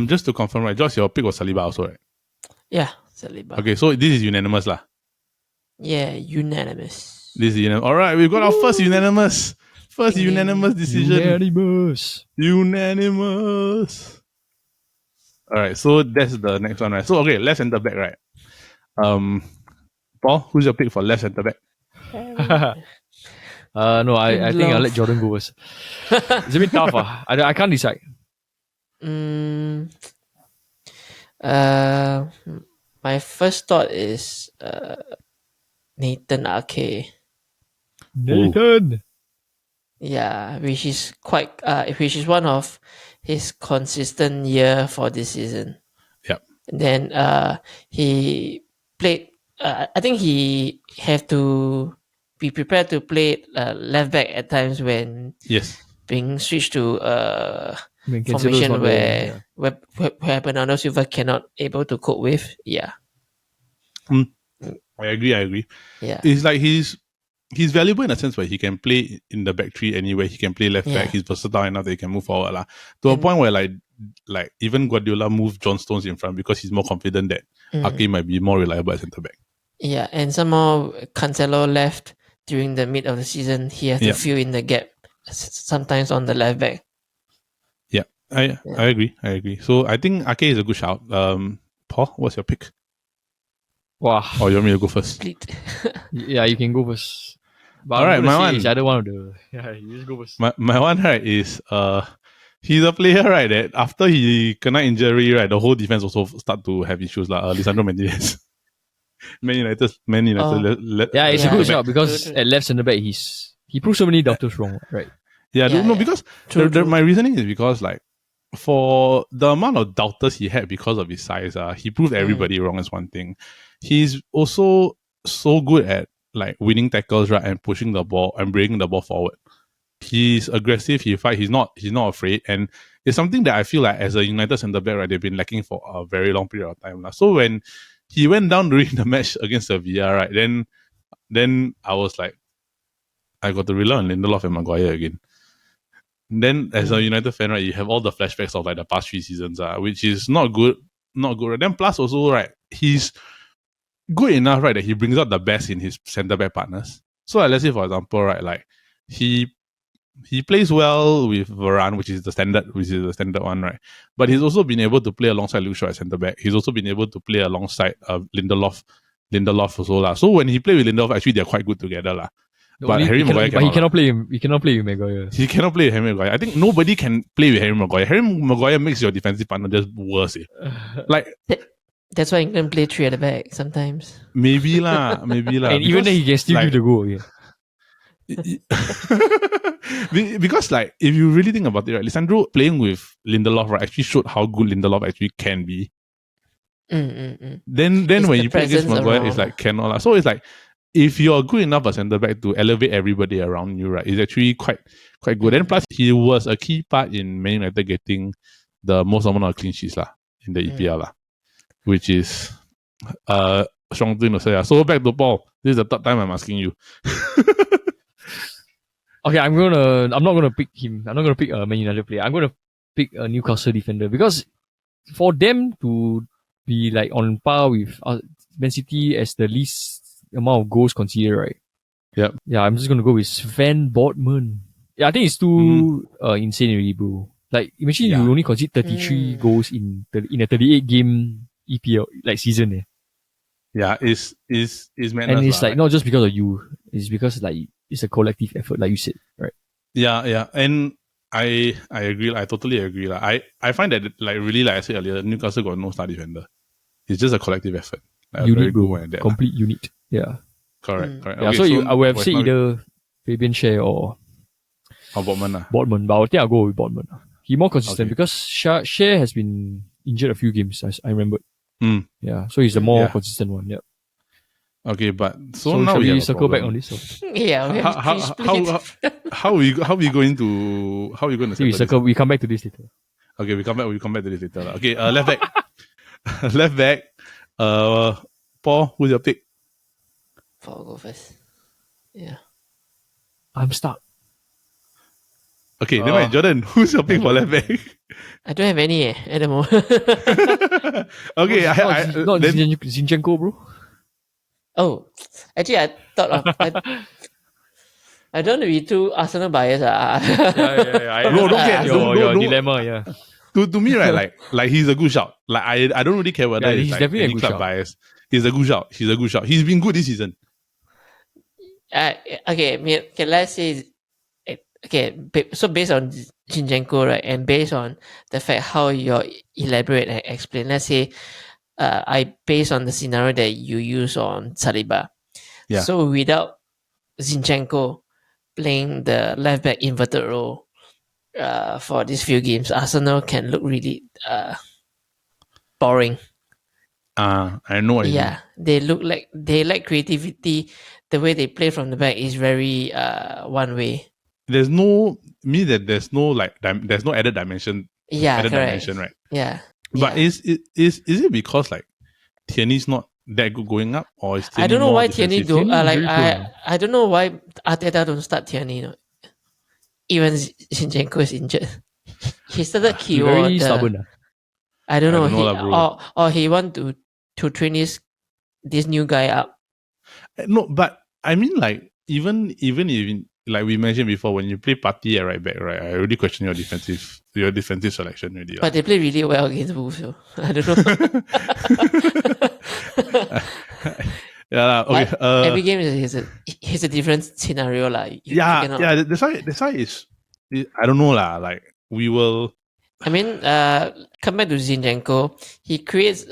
just to confirm, right, Josh, your pick was Saliba also, right? Yeah, Saliba. Okay, so this is unanimous lah. Yeah, unanimous. This is unanimous. Alright, we've got our first unanimous. First unanimous decision. Unanimous. Alright, so that's the next one, right? So okay, left centre back, right? Paul, who's your pick for left centre back? No, I think I'll let Jordan go first. It's a bit tough. I can't decide. My first thought is Nathan Ake. Nathan. Yeah, which is one of his consistent year for this season. Yep. And then he played. I think he have to be prepared to play left back at times when being switched to formation where Bernardo Silva cannot able to cope with. Yeah. I agree. Yeah. It's like he's valuable in a sense where he can play in the back three anyway. He can play left back. He's versatile enough that he can move forward to a point where like even Guardiola moved John Stones in front because he's more confident that Ake might be more reliable as centre back. Yeah, and some more Cancelo left during the mid of the season. He has to fill in the gap sometimes on the left back. Yeah, I agree. So I think Ake is a good shout. Paul, what's your pick? Wow. Or you want me to go first? Split. Yeah, you can go first. But alright, my one. It's either one of the. Yeah, you just go first. My one, right, is he's a player, right, that after he kena injury, right, the whole defense also start to have issues like Lisandro Martinez. Man United. It's a good shout because at left centre back he proved so many doctors wrong, right? Because my reasoning is because like for the amount of doubters he had because of his size, he proved everybody wrong is one thing. He's also so good at like winning tackles, right, and pushing the ball and bringing the ball forward. He's aggressive, he fight, he's not afraid, and it's something that I feel like as a United centre back, right, they've been lacking for a very long period of time. So when he went down during the match against Sevilla, right, then I was like, I got to rely on Lindelof and Maguire again. Then as a United fan, right, you have all the flashbacks of like the past 3 seasons, which is not good. Right? Then plus also, right, he's good enough, right, that he brings out the best in his centre back partners. So let's say for example, right, like he plays well with Varane, which is the standard one, right? But he's also been able to play alongside Luke Shaw at centre back. He's also been able to play alongside Lindelof also. So when he plays with Lindelof, actually they're quite good together. But Harry Maguire he cannot play him. He cannot play with Maguire. He cannot play with Harry Maguire. I think nobody can play with Harry Maguire. Harry Maguire makes your defensive partner just worse. Like that's why England play 3 at the back sometimes. Maybe lah. And even then he can still give the goal. Yeah. Because like if you really think about it, right, Lisandro playing with Lindelof, right, actually showed how good Lindelof actually can be. Then when you play against Maguire, it's like cannot lah. So it's like if you're good enough as centre back to elevate everybody around you, right, it's actually quite good. And plus he was a key part in Man United getting the most amount of clean sheets in the EPL which is strong thing to say. So back to Paul. This is the third time I'm asking you. Okay, I'm not gonna pick him. I'm not gonna pick a Man United player. I'm gonna pick a Newcastle defender because for them to be like on par with Man City as the least amount of goals conceded, right? Yep. Yeah, I'm just gonna go with Van Botman. Yeah, I think it's too insane already, bro. Like imagine you only concede 33 goals in a 38 game EPL like season. Yeah, is madness. And it's lah, like not just because of you. It's because like it's a collective effort, like you said, right? yeah, and I agree. I totally agree. I find that like really like I said earlier, Newcastle got no star defender. It's just a collective effort. Like, a very Unit, good bro. one at that. Complete unit. Yeah. Correct. Yeah. Okay, So I would have said now either Fabian Schär or Botman. Botman, but I think I'll go with Botman. He more consistent Okay. because Schär has been injured a few games, as I remember. Mm. Yeah, so he's the more Yeah. consistent one. Yeah. Okay, but So now shall we have we a circle back problem. on this? Or? Yeah, we have three splits. How we going to See, settle we this? circle. We come back to this later. Okay, we come back to this later. Lah. Okay, left back. Left back. Paul, who's your pick? I'll go first. Yeah. I'm stuck. Okay, never mind. Jordan, who's your pick for left back? I don't have any at the moment. Okay, Not then Zinchenko, bro. Oh, actually, I thought of. I don't want to be too Arsenal biased. Yeah. No, don't get- your don't- dilemma. Yeah. to me, right, like he's a good shout. Like I don't really care whether Yeah, it's he's like definitely a any good club shout. bias. He's a good shout. He's been good this season. Okay, let's say. So based on Zinchenko, right, and based on the fact how you elaborate and explain, let's say, I based on the scenario that you use on Saliba. Yeah. So without Zinchenko playing the left back inverted role, for these few games, Arsenal can look really boring. I know what you mean. Yeah, they lack creativity. The way they play from the back is very one way. There's no there's no added dimension. Yeah, Added correct. dimension, right? Yeah, But yeah. is it because like Tierney's not that good going up, or is Tierney I don't know more why Tierney defensive? do. Tierney is very I don't know why Arteta don't start Tierney. Even Zinchenko is injured. He started He's Kyo. very stubborn. I don't know. I don't know lah, bro. Or he want to train this new guy up. No, but I mean like even like we mentioned before, when you play Partey at right back, right, I already question your defensive selection already. But they play really well against Wolves, so I don't know. Yeah, okay. Every game is a different scenario, like. Yeah. That's why it's I don't know lah. Like we will. I mean, come back to Zinchenko. He creates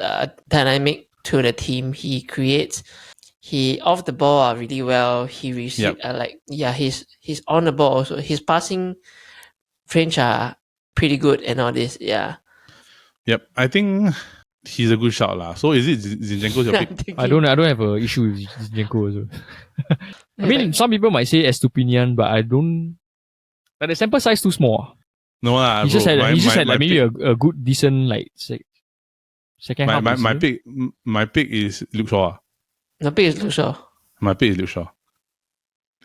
dynamic to the team. He off the ball really well. He receive he's on the ball also. His passing range are pretty good and all this. Yeah. Yep, I think he's a good shot lah. So is it Zinchenko's your pick? I don't have an issue with Zinchenko also. I mean, some people might say Estupinian, but I don't. But the sample size too small. No lah. He just had my maybe pick, a good decent like second half. my pick is Luke Shaw. The pick is Luke Shaw. My pick is Luke Shaw.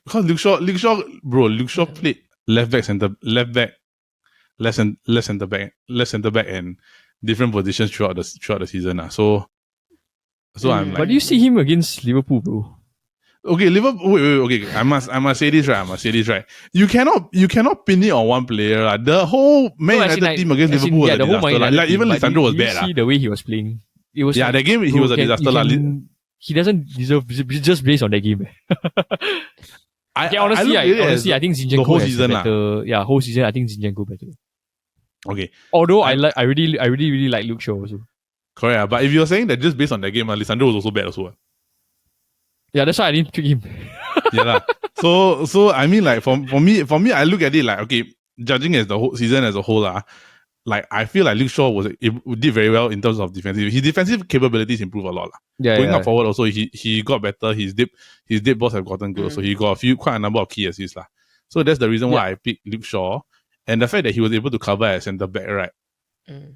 Because Luke Shaw played left back, left centre back, and different positions throughout the season. So I'm like, But do you see him against Liverpool, bro? okay, Liverpool. Wait. Okay, I must say this right. You cannot pin it on one player. The whole Man United team against Liverpool was a disaster. Like even Lisandro was bad. You see the way he was playing. It was Yeah, that game he was a disaster. He doesn't deserve just based on that game. Honestly, I think Zinchenko the whole has season better. Yeah, whole season I think Zinchenko better. Okay. Although I really like Luke Shaw also. Correct. But if you're saying that just based on that game, Lisandro was also bad also. Yeah, that's why I didn't pick him. Yeah. So I mean like for me I look at it like, okay, judging as the whole season as a whole like I feel like Luke Shaw did very well in terms of defensive. His defensive capabilities improved a lot. Going up forward also he got better. His deep balls have gotten good. So he got quite a number of key assists. So that's the reason why I picked Luke Shaw. And the fact that he was able to cover as centre back, right?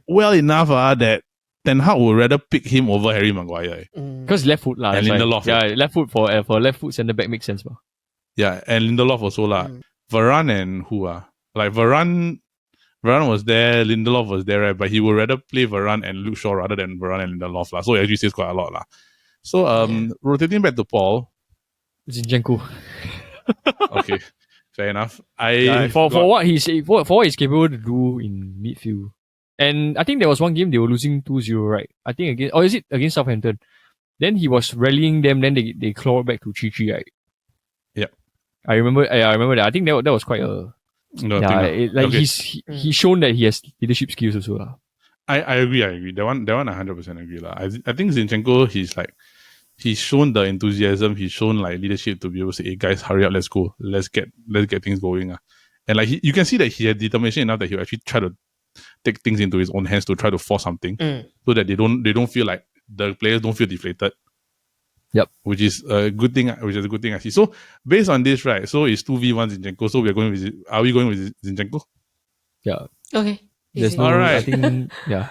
Well enough that Ten Hag would rather pick him over Harry Maguire. Because left foot And Lindelof. Yeah, left foot for left foot centre back makes sense. Yeah, and Lindelof also Varane and who like Varane was there, Lindelof was there, right? But he would rather play Varane and Luke Shaw rather than Varane and Lindelof. So it actually says quite a lot. So rotating back to Paul. Zinchenko. Okay. Fair enough. For what he's capable to do in midfield. And I think there was one game they were losing 2-0, right? I think against Southampton. Then he was rallying them. Then they clawed back to 3-3, right? Yep. I remember that. I think that was quite a No, yeah. okay. He's shown that he has leadership skills also lah. I agree. That one I 100% agree lah. I think Zinchenko, he's shown the enthusiasm, he's shown like leadership to be able to say, hey guys, hurry up, let's go. Let's get things going. And like you can see that he had determination enough that he'll actually try to take things into his own hands to try to force something so that they don't feel like the players don't feel deflated. Yep. Which is a good thing I see. So based on this, right? So it's 2v1 Zinchenko. So are we going with Zinchenko? Yeah. Okay. There's Easy. no, Alright. I think yeah.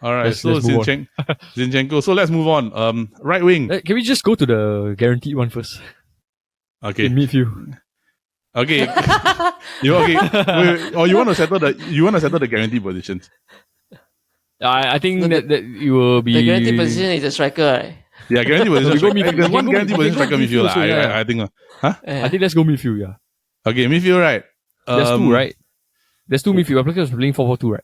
Alright, Let's so move on. Zinchenko. So let's move on. Right wing. Can we just go to the guaranteed one first? Okay. In midfield. Okay. Wait. Or you want to settle the guaranteed positions? I think No, that it will be The guaranteed position is a striker, right? Yeah, guaranteed We position. go Striker. midfield. There's We one go guaranteed position striker midfield. also, yeah. I think. I think let's go midfield, yeah. Okay, midfield, right? There's two, right? There's two midfield. Applicants are playing 4-4-2, right?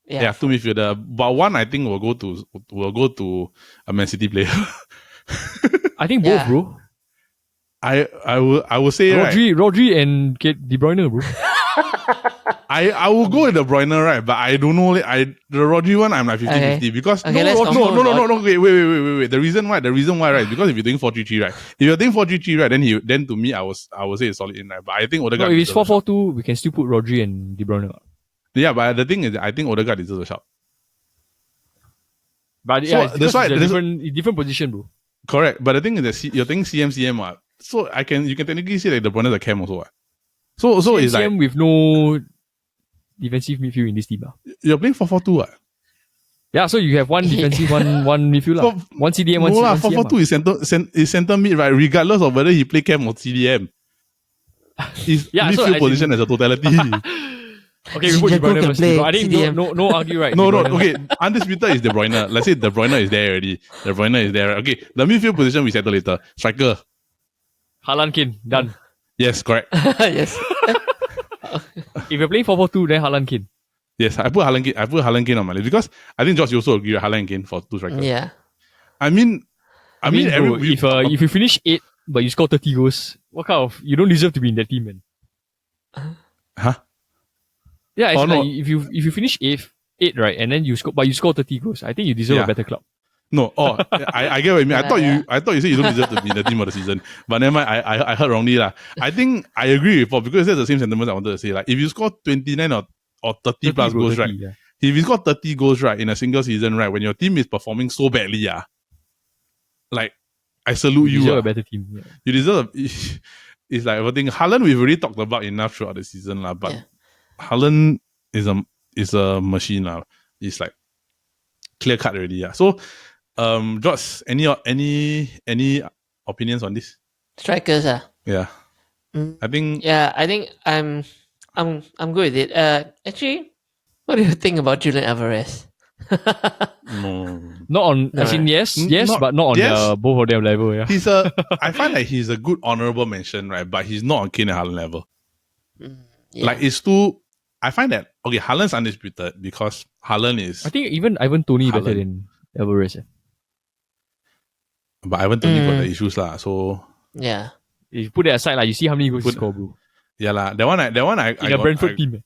Yeah, two midfielder. But one I think will go to a Man City player. I think both, Yeah. bro. I will say right. Rodri and De Bruyne, bro. I will go with the Bruyne, right? But I don't know. The Rodri one I'm like 50-50 because Okay, let's confirm. no. Wait. The reason why, right? Because if you're doing 4-3-3, right? If you're doing 4-3-3, right? Then to me I would say it's solid in, right? But I think Odegaard. No, if it's 4-4-2, we can still put Rodri and De Bruyne. Yeah, but the thing is, I think Odegaard deserves a shout. But So, yeah, that's why- it's a different position, bro. Correct, but the thing is that you're thinking CM, so you can technically say that De Bruyne is a cam also, what? So it's like CM with no defensive midfield in this team. you're playing 4-4-2, what? Yeah, so you have one defensive, one midfield. lah. One CDM, one No lah, CM. 4-4-2 is center mid, right? Regardless of whether he play cam or CDM. His Yeah, so midfield as position as a totality. Okay, we put De Zinchenko Bruyne can first. play I think CDM. no argue, right? No, De Bruyne. okay. Undisputed is De Bruyne. Let's say De Bruyne is there already. De Bruyne is there. Okay, the midfield position we settle later. Striker. Haaland, Kane, done. Yes, correct. Yes. If you're playing 4-4-2, then Haaland, Kane. Yes, I put Haaland Kane on my list because I think George, you also agree with Haaland Kane for two strikers. Yeah. I mean, Bro, if you finish 8 but you score 30 goals, what kind of you don't deserve to be in that team, man. Huh? Yeah, it's Oh, like no. if you finish 8, right, and then you score 30 goals, I think you deserve Yeah. a better club. No, I get what you mean. I thought you said you don't deserve to be in the team of the season, but never mind. I heard wrongly lah. I think I agree with Paul because that's the same sentiments I wanted to say. Like if you score 29 or 30 plus 30, bro, goals, 30, right? yeah. If you score 30 goals, right, in a single season, right, when your team is performing so badly, like I salute You you. deserve a better team. Yeah. You deserve. It's like I think Haaland we've already talked about enough throughout the season, lah. But Yeah. Haaland is a machine, lah. It's like clear cut already, yeah. So, Josh, any opinions on this? Strikers, Yeah, Mm. I think Yeah, I think I'm good with it. Actually, what do you think about Julian Alvarez? no. Not on, as in yes, but not on yes. both of them level. Yeah. I find that he's a good honorable mention, right? But he's not on Kane and Haaland level. Yeah. Like it's too. I find that okay, Haaland's undisputed because Haaland is. I think even Ivan Toney better Haaland. than Alvarez. But Ivan Toney got the issues lah. So yeah. If you put that aside, like you see how many goals he score, bro. yeah lah. That one I In a Brentford team.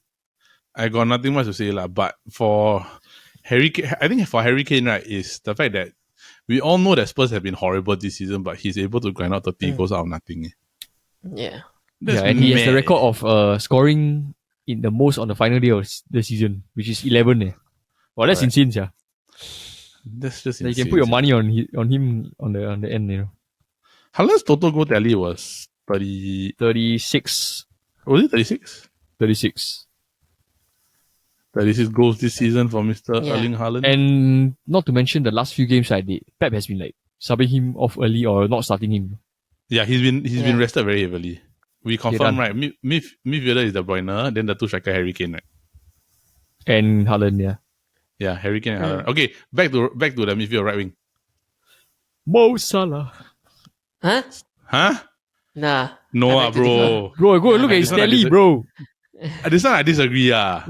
I got nothing much to say lah. But for Harry Kane, I think for Harry Kane, right, is the fact that we all know that Spurs have been horrible this season, but he's able to grind out 30 goals out of nothing. Yeah. That's Yeah, and he has the mad. record of scoring in the most on the final day of the season, which is 11. Wow, that's Correct. insane, yeah. That's just Like, insane. you can put your money on him on the end, you know. Haaland's total goal tally was 30. 36. Was it 36? 36. 36 goals this season for Mr. Yeah. Erling Haaland. And not to mention the last few games I did, Pep has been like subbing him off early or not starting him. yeah, he's been Yeah. rested very heavily. We confirm, done. right? Midfielder is De Bruyne, then the two striker Harry Kane, right? And Haaland, yeah. Yeah, Harry Kane and Haaland. Okay, back to the midfield right wing. Mo Salah. Huh? Huh? Nah. No, I beg to bro. Bro, go look at this his one I tally, disagree. bro. This one I disagree. Not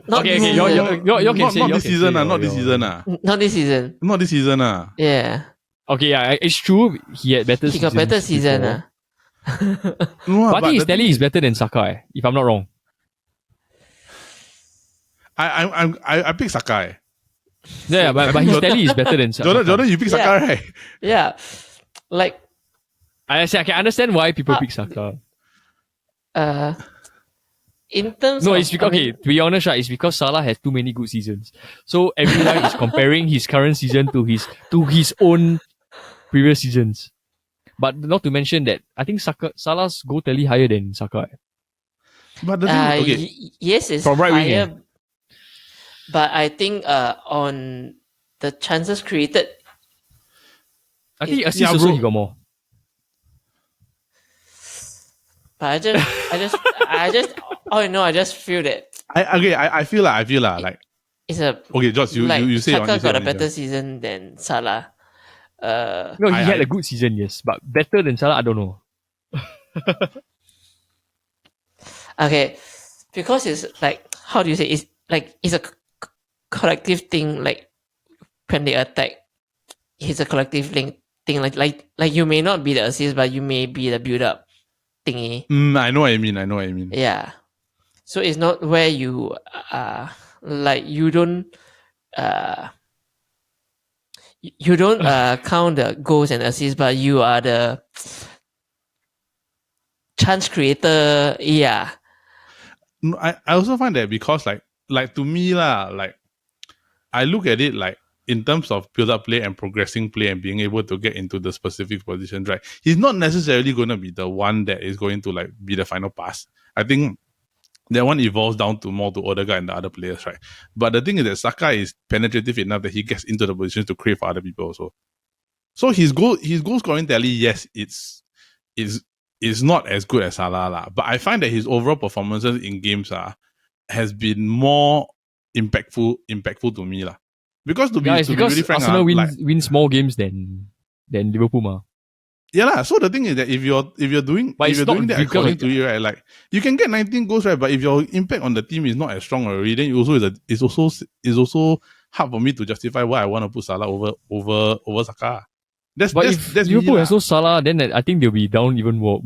Okay, this okay, season. you can say. Not you this can season. say Not this your- season. Not this season. Not this season. Yeah. Okay, yeah, it's true. He had better. He got better season. before. No, But I think his the tally thing is better than Saka. If I'm not wrong. I pick Saka. Yeah, but his tally is better than Saka. Jordan, you pick Saka, right? Yeah. Like I can understand why people pick Saka. in terms No, of, it's because, okay, to be honest, right, it's because Salah has too many good seasons. So everyone is comparing his current season to his own previous seasons. But not to mention that I think Salah's goal tally higher than Saka. But the thing, okay, yes, it's From right wing, higher. But I think on the chances created, I think Yeah, assists also bro. he got more. but I just oh no, I just feel that I feel like it's a okay, George, you like you say Saka on got a better season than Salah. No, he I- had I- a good season, yes, but better than Salah, I don't know. Okay, because it's like, how do you say, it's like it's a collective thing. Like when they attack, it's a collective thing. Like you may not be the assist, but you may be the build up thingy. I know what I mean. Yeah. So it's not where you like you don't count the goals and assists, but you are the chance creator. Yeah. No, I also find that because like to me like I look at it like in terms of build up play and progressing play and being able to get into the specific positions, right? He's not necessarily going to be the one that is going to like be the final pass. I think that one evolves down to more to Odegaard and the other players, right? But the thing is that Saka is penetrative enough that he gets into the positions to create for other people also. So his goal scoring tally, yes, it's not as good as Salah lah. But I find that his overall performances in games has been more impactful to me lah. Because to be really frank, Arsenal wins more games than Liverpool ma. Yeah lah. So the thing is that if you're doing But if it's you're not doing that because according of- to it, right, like you can get 19 goals, right, but if your impact on the team is not as strong already, then it's also hard for me to justify why I want to put Salah over Saka. But if that's Liverpool me has lah. no Salah, then I think they'll be down even more.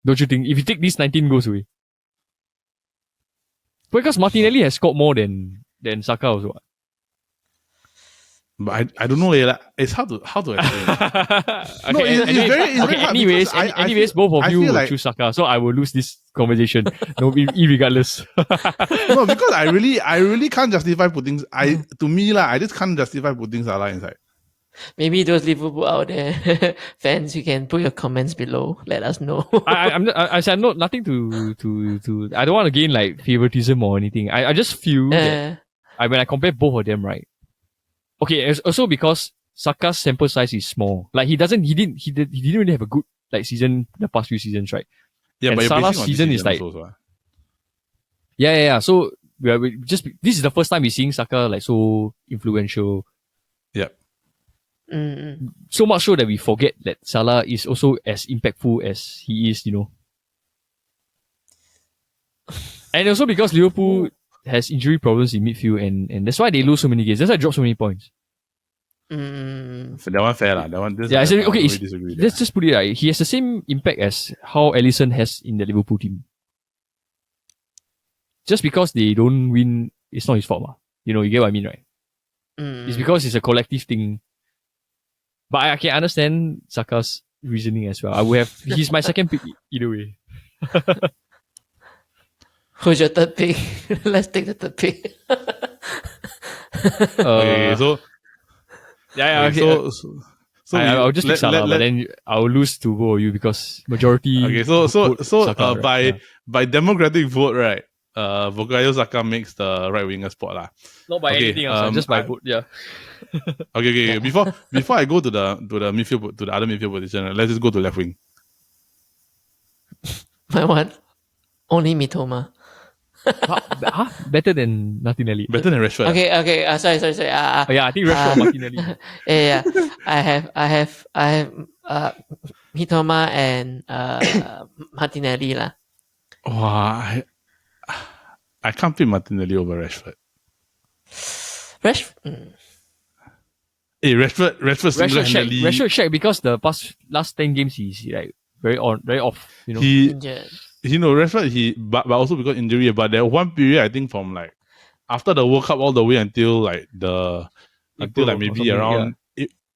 Don't you think? If you take these 19 goals away. Because Martinelli has scored more than Saka also. But I don't know. Like, it's hard to explain. Okay, No, it's very hard anyways, because I anyways, feel- both I of you feel will like- choose Saka, so I will lose this conversation. No, irregardless. No, because I really can't justify putting to me lah. I just can't justify putting Salah inside. Maybe those Liverpool out there fans, you can put your comments below. Let us know. I said nothing to. I don't want to gain like favoritism or anything. I just feel that when I compare both of them, right? Okay, it's also because Saka's sample size is small. Like he didn't really have a good like season the past few seasons, right? Yeah, And but you're Salah's basing on this season is like- also, Yeah. So this is the first time we're seeing Saka like so influential. yeah. So much so that we forget that Salah is also as impactful as he is, And also because Liverpool has injury problems in midfield and that's why they lose so many games. That's why they drop so many points. So that one fair lah. That one. Yeah, I said, okay, I disagree. Let's just put it right. He has the same impact as how Alisson has in the Liverpool team. Just because they don't win, it's not his fault. You get what I mean, right? It's because it's a collective thing. But I can understand Saka's reasoning as well. He's my second pick either way. Who's your third pick? Let's take the third pick. Okay, so yeah, okay, okay. so I'll just pick Salah, but then I'll lose to both of you because majority. okay, so vote Saka, right? by democratic vote, right? Bukayo Saka makes the right winger spot lah. Not by Okay, anything else, just by vote. Yeah. Okay. Before I go to the midfield to the other midfield position, right, let's just go to left wing. My one, only Mitoma. Better than Martinelli. Better than Rashford. Okay. Sorry. Yeah, I think Rashford Martinelli. Yeah. I have Mitoma and Martinelli lah. Wow, I can't pick Martinelli over Rashford. Hey, Rashford single-handedly. Rashford shack because the last 10 games he's like very off. You know. He, Injured. Rashford, but also because injury. But there one period, I think from like after the World Cup all the way until like April like or maybe something, around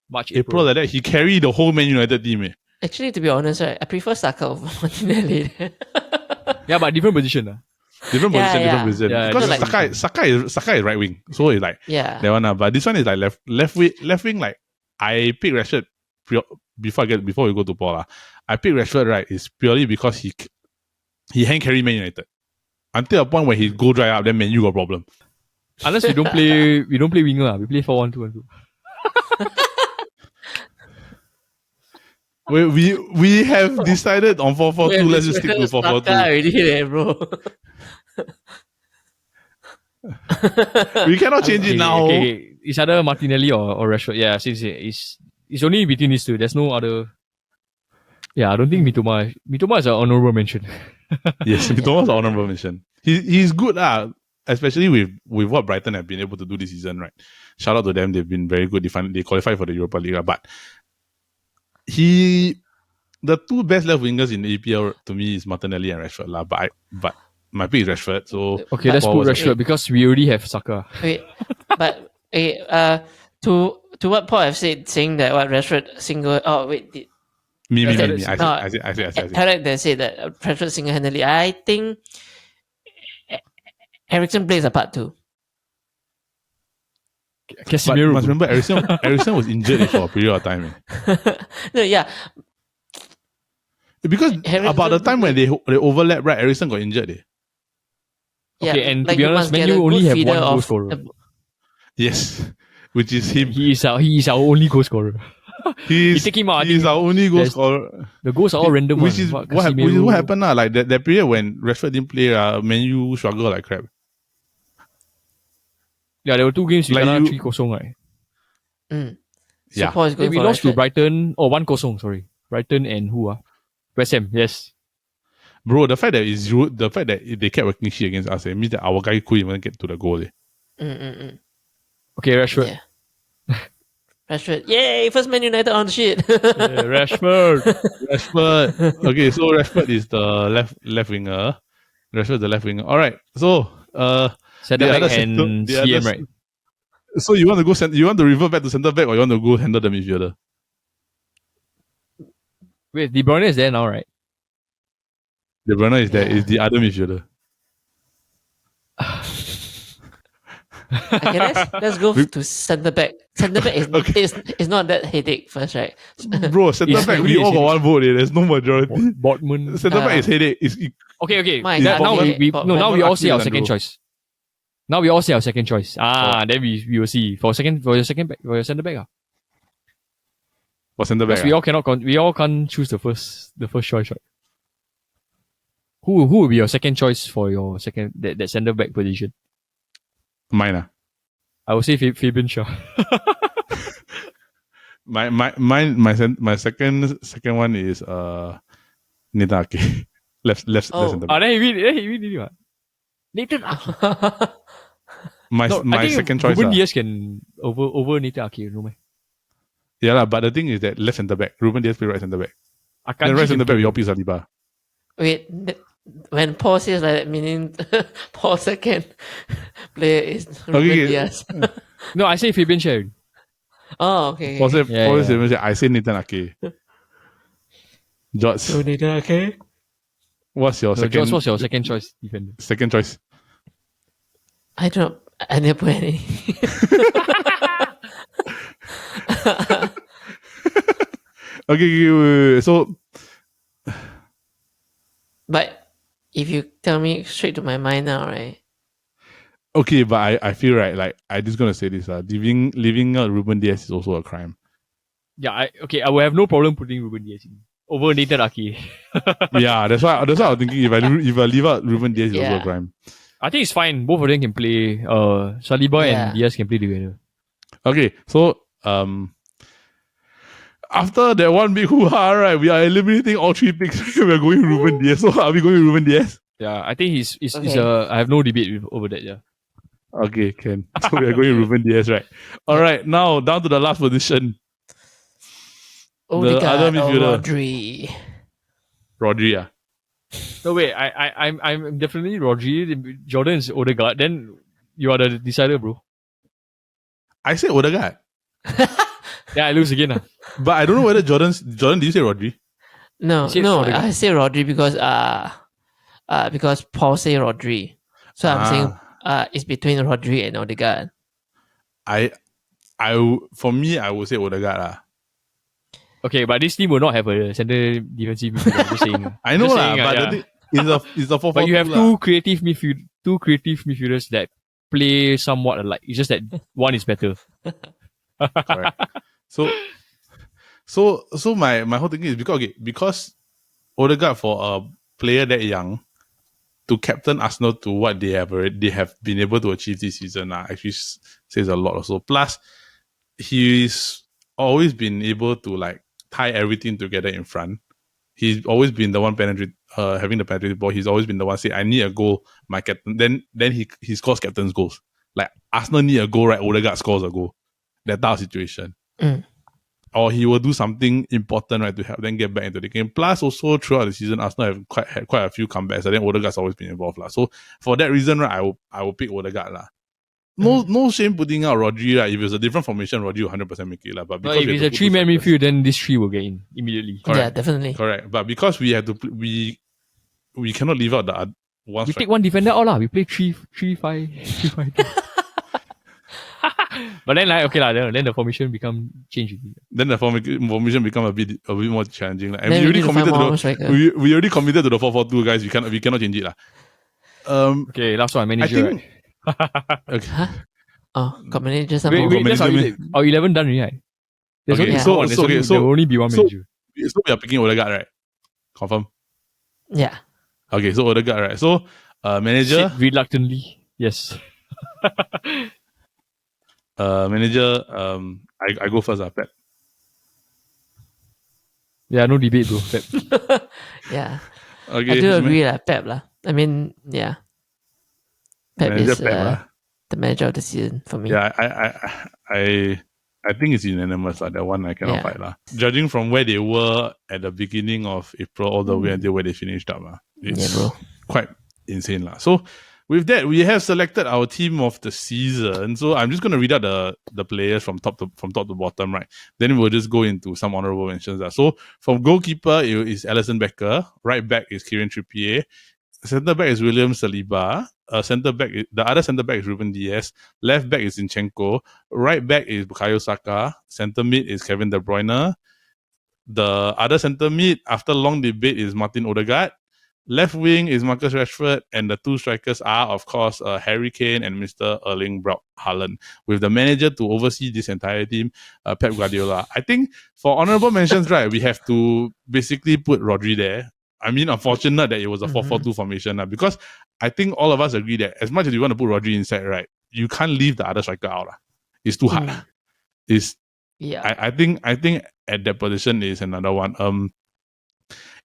March, April like that, he carried the whole Man United team. Actually, to be honest, right, I prefer Saka over Martinelli. Yeah, but different position. Different position, Yeah, different position. yeah. Because Different Saka is right wing, so it's like yeah. that one. But this one is like left wing. Like I pick Rashford before we go to Paul. I pick Rashford right is purely because he hand carry Man United until a point where he go dry up, then Man U got problem. Unless we don't play winger, we play 4-1-2-1-2. We have decided on 4-4-2. Let's just stick to 4-4-2. Already, bro. We cannot change it now. Okay. It's either Martinelli or Rashford. Yeah, since it's only between these two. There's no other. Yeah, I don't think Mitoma is an honorable mention. Yes, Mitoma's an honorable mention. He's good especially with what Brighton have been able to do this season, right? Shout out to them. They've been very good. They qualified for the Europa League, but the two best left wingers in the EPL to me is Martinelli and Rashford but my pick is Rashford. So Okay, let's put Rashford because we already have Saka. Wait, but to what Paul have said, saying that what Rashford single. Oh wait, me. I I like they say that Rashford single-handedly. I think Eriksen plays a part too. But Casemiro. must remember, Eriksen was injured for a period of time. No, yeah, because about the time when they overlap, right? Eriksen got injured. Okay, and to like be you honest, must Man get U a only good have feeder one goal of scorer. Yes, which is him. He is our only goal scorer. We take him out. I He's think our only goal scorer. the goals are all random. Which is what happened now. Like that period when Rashford didn't play, Man U struggle like crap. Yeah, there were 2 games we Like got you- 3-0, right? So Yeah. Paul is Then going we for lost to Rashford. Brighton. Oh, 1-0, sorry. Brighton and who? West Ham, yes. Bro, the fact that they kept working shit against us, it means that our guy couldn't even get to the goal. Okay, Rashford. Yeah. Rashford, yay! First Man United on the shit. Yeah, Rashford. Okay, so Rashford is the left winger. Rashford is the left winger. All right. So Centre the back other and the CM, other- right? So you want to go you want to revert back to centre back, or you want to go handle the midfielder? Wait, De Bruyne is there now, right? The runner is there. Yeah. Is the other midfielder. Okay, let's go to centre back. Centre back is Okay. is not that headache first, right? Bro, centre It's back, we really all got easy. one vote. There's no majority. Botman. Centre back is headache. Okay. Mine, Now Botman- we Botman- now we all Botman say our Aki second Lando. choice. Now we all say our second choice. Then we will see for your second back, for your centre back. For centre back. Because we all can't choose the first choice, right? Who will be your second choice for your second that centre back position? Mine. I would say Fabian Shaw. My second one is Nathan Ake. left centre back. Then he win what? Nathan Ake. My I think second choice. Ruben Dias can over Nathan Ake, you know me. Yeah, but the thing is that left centre back. Ruben Dias play right centre back. Then Akanji right centre can back, we play. all pick Saliba. Wait, when Paul says like that, meaning Paul second player is Ruben Okay. Dias. No, I say Fabian Shaw. Oh, okay. For Yeah. I say Nathan Ake. George, So Nathan, okay. what's your So, second? Josh, what's your second choice defender? Second choice. I don't. I never put any. Okay, wait. So But if you tell me straight to my mind now, right? okay, but I feel right. Like I'm just gonna say this. Leaving out Ruben Dias is also a crime. Yeah, I will have no problem putting Ruben Dias in over Nathan Ake. Yeah, that's why I was thinking if I leave out Ruben Dias is also a Yeah. crime. I think it's fine. Both of them can play. Saliba Yeah. and Diaz can play together. Okay, so after that one big hoo-ha, right, we are eliminating all 3 picks. We are going Ruben Diaz. So are we going Ruben Diaz? Yeah, I think he's Okay. I have no debate over that. Yeah. Okay, can. So we are going Ruben Diaz, right? All right, now down to the last position. Odegaard other or midfielder. Rodri. Rodri, ah. No wait, I'm definitely Rodri. Jordan is Odegaard. Then you are the decider, bro. I said Odegaard. Yeah, I lose again. But I don't know whether Jordan, did you say Rodri? No, You said no, Odegaard. I say Rodri because Paul say Rodri. So I'm saying it's between Rodri and Odegaard. For me, I would say Odegaard. Ah. Okay, but this team will not have a center defensive midfielder. I'm just saying. I know Just lah, saying, but yeah. the thing is a 4-4-2. But you have two creative midfielders that play somewhat alike. It's just that one is better. Correct. So my whole thing is because Odegaard, for a player that young, to captain Arsenal to what they have been able to achieve this season, actually says a lot also. Plus, he's always been able to like tie everything together in front. He's always been the one having the penetrative ball. He's always been the one saying, "I need a goal, my captain." Then he scores captain's goals. Like Arsenal need a goal, right? Odegaard scores a goal. That type of situation. Or he will do something important, right, to help them get back into the game. Plus, also throughout the season, Arsenal have had quite a few comebacks. And then Odegaard's always been involved, lah. So for that reason, right, I will pick Odegaard, lah. No shame putting out Rodri, right? If it's a different formation, Rodri will 100% make it, lah. But If it's a 3-man midfield, then this 3 will get in immediately. Correct. Yeah, definitely. Correct. But because we have to, we cannot leave out the one. We take one defender out lah. We play 3-5-2. But then like okay lah, then the formation become changed. Then the formation become a bit more challenging. Like, and Then we already need to find committed more to striker. we already committed to the 4-4-2, guys. We cannot change it, lah. Okay, last one, I manager. think. Okay. Oh, got manager some Wait, more. that's our 11 done, right? There's Okay, only so there will only be one manager. So we are picking Odegaard, right? Confirm. Yeah. Okay, so Odegaard, right? So manager. Shit, reluctantly, yes. Manager. I go first, Pep. Yeah, no debate, bro. Pep. Yeah. Okay. I do agree lah, Pep lah. I mean, yeah. Pep Manager is Pep, lah. the manager of the season for me. Yeah, I think it's unanimous, lah. That one I cannot fight, lah. Judging from where they were at the beginning of April all the way until where they finished up, it's bro. quite insane, lah. So with that, we have selected our team of the season. So I'm just going to read out the players from top to bottom, right? Then we'll just go into some honorable mentions. So from goalkeeper, it is Alisson Becker. Right back is Kieran Trippier. Centre back is William Saliba. The other centre back is Ruben Diaz. Left back is Zinchenko. Right back is Bukayo Saka. Centre mid is Kevin De Bruyne. The other centre mid, after long debate, is Martin Odegaard. Left wing is Marcus Rashford, and the two strikers are, of course, Harry Kane and Mr. Erling Braut Haaland, with the manager to oversee this entire team, Pep Guardiola. I think for honorable mentions, right, we have to basically put Rodri there. I mean, unfortunate that it was a 4-4-2 formation, because I think all of us agree that as much as you want to put Rodri inside, right, you can't leave the other striker out. It's too hard. I think at that position is another one.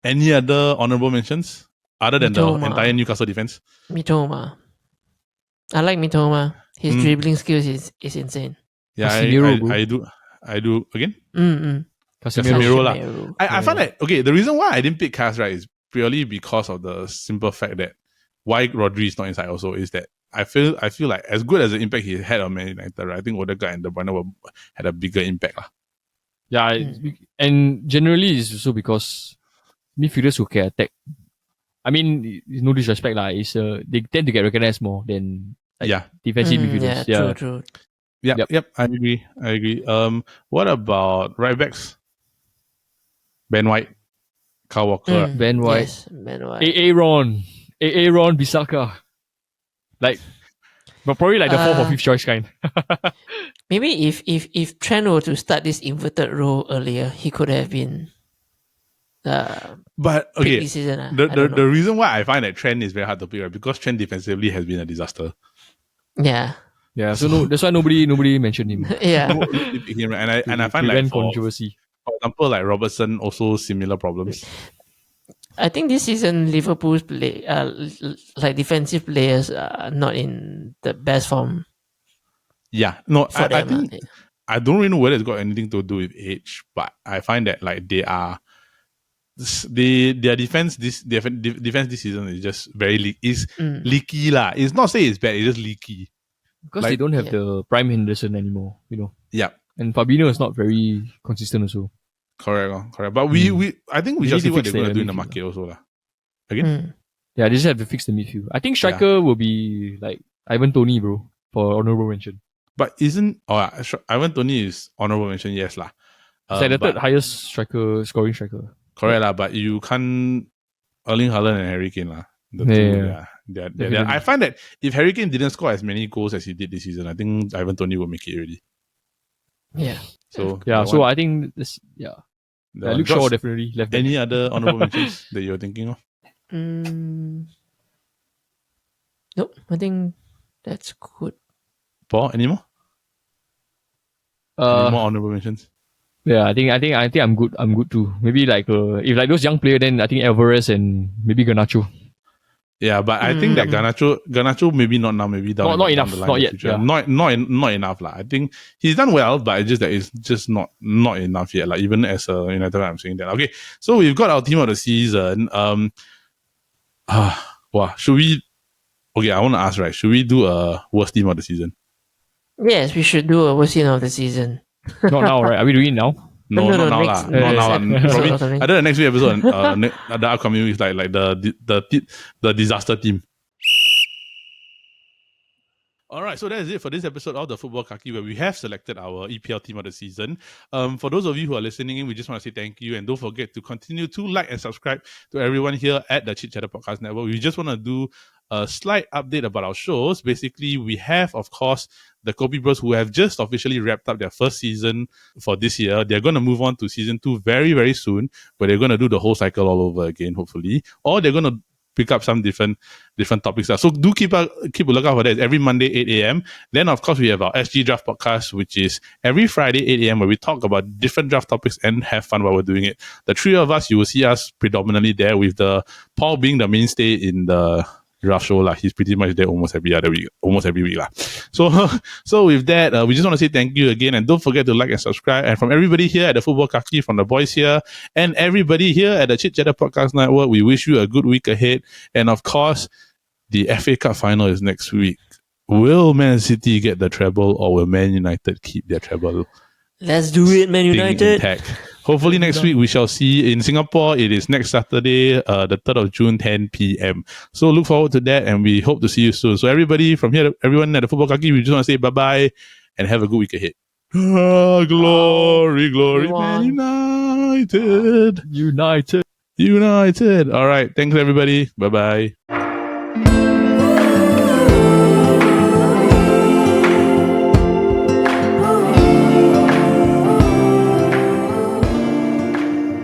Any other honorable mentions other than Mitoma. the entire Newcastle defense? Mitoma. I like Mitoma. His dribbling skills is insane. Yeah, Casemiro, I do again. Casemiro lah. Casemiro. I find that the reason why I didn't pick Cas, right, is purely because of the simple fact that why Rodri is not inside also is that I feel like as good as the impact he had on Man United, right, I think Odegaard and De Bruyne had a bigger impact. Yeah, and generally it's also because midfielders who can attack. I mean, no disrespect lah. They tend to get recognized more than defensive midfielders. Yeah, true. Yep. I agree. What about right backs? Ben White, Kyle Walker. Ben White. Yes, Ben White. Aaron Bissaka. Like, but probably like the fourth or fifth choice kind. Maybe if Trent were to start this inverted role earlier, he could have been. But okay, this season, the reason why I find that Trent is very hard to pick, right, because Trent defensively has been a disaster. Yeah. Yeah, so that's why nobody mentioned him. Yeah. Nobody picked him, right? And I find like controversy. For example, like Robertson, also similar problems. I think this season Liverpool's like defensive players are not in the best form Yeah, no, for I them. think I don't really know whether it's got anything to do with age, but I find that like their defense defense this season is just very leaky lah. It's not say it's bad, it's just leaky. Because Like- they don't have Yeah. the prime Henderson anymore, Yeah, And Fabinho is not very consistent also. correct. But I think we They shall need see to what fix they're gonna their do in the midfield market also lah. Yeah, they just have to fix the midfield. I think striker will be like Ivan Toney, bro, for honorable mention. But Ivan Toney is honorable mention, yes lah. It's like the But- third highest scoring striker. correct lah, but you can't Erling Haaland and Harry Kane lah. The two, Yeah. they're- Definitely. I find that if Harry Kane didn't score as many goals as he did this season, I think Ivan Toney will make it already. Yeah. So Yeah, that so one- I think this. that Yeah, one. Luke Shaw Josh, definitely left back. any other honorable mentions that you're thinking of? Nope. I think that's good. Paul, any more? Any more Uh, honorable mentions? yeah, I think I'm good. I'm good too. Maybe like if like those young players, then I think Alvarez and maybe Garnacho. Yeah, but I think that Garnacho maybe not now, maybe down, Not down enough, the line not in the yet, future. yeah. Not enough lah. I think he's done well, but it's just that it's just not enough yet. Like even as a United, fan, I'm saying that. Okay, so we've got our team of the season. Should we? Okay, I want to ask. Right, should we do a worst team of the season? Yes, we should do a worst team of the season. Not now, right? Are we doing it now? No, No, not now next- lah. Not now. next episode Probably or something. either the next week episode, the upcoming weeks, like the disaster team. All right, so that is it for this episode of the Football Kaki, where we have selected our EPL team of the season. For those of you who are listening in, we just want to say thank you, and don't forget to continue to like and subscribe to everyone here at the Chit Podcast Network. We just want to do a slight update about our shows. Basically, we have, of course, the Kobe Bros, who have just officially wrapped up their first season for this year. They're going to move on to season 2 very, very soon, where they're going to do the whole cycle all over again, hopefully. Or they're going to pick up some different topics. So do keep a lookout for that. It's every Monday, 8 a.m. Then, of course, we have our SG Draft Podcast, which is every Friday, 8 a.m., where we talk about different draft topics and have fun while we're doing it. The three of us, you will see us predominantly there, with the Paul being the mainstay in the draft show. He's pretty much there almost every week. So with that, we just want to say thank you again, and don't forget to like and subscribe. And from everybody here at the Football Kaki, from the boys here, and everybody here at the Chit Chatter Podcast Network, we wish you a good week ahead. And of course, the FA Cup final is next week. Will Man City get the treble, or will Man United keep their treble Let's do it, Man thing United. intact? Hopefully next week we shall see. In Singapore, it is next Saturday, the 3rd of June, 10 p.m. So look forward to that, and we hope to see you soon. So everybody from here, everyone at the Football Kaki, we just want to say bye-bye and have a good week ahead. Glory, Man United. United. United. All right. Thanks, everybody. Bye-bye.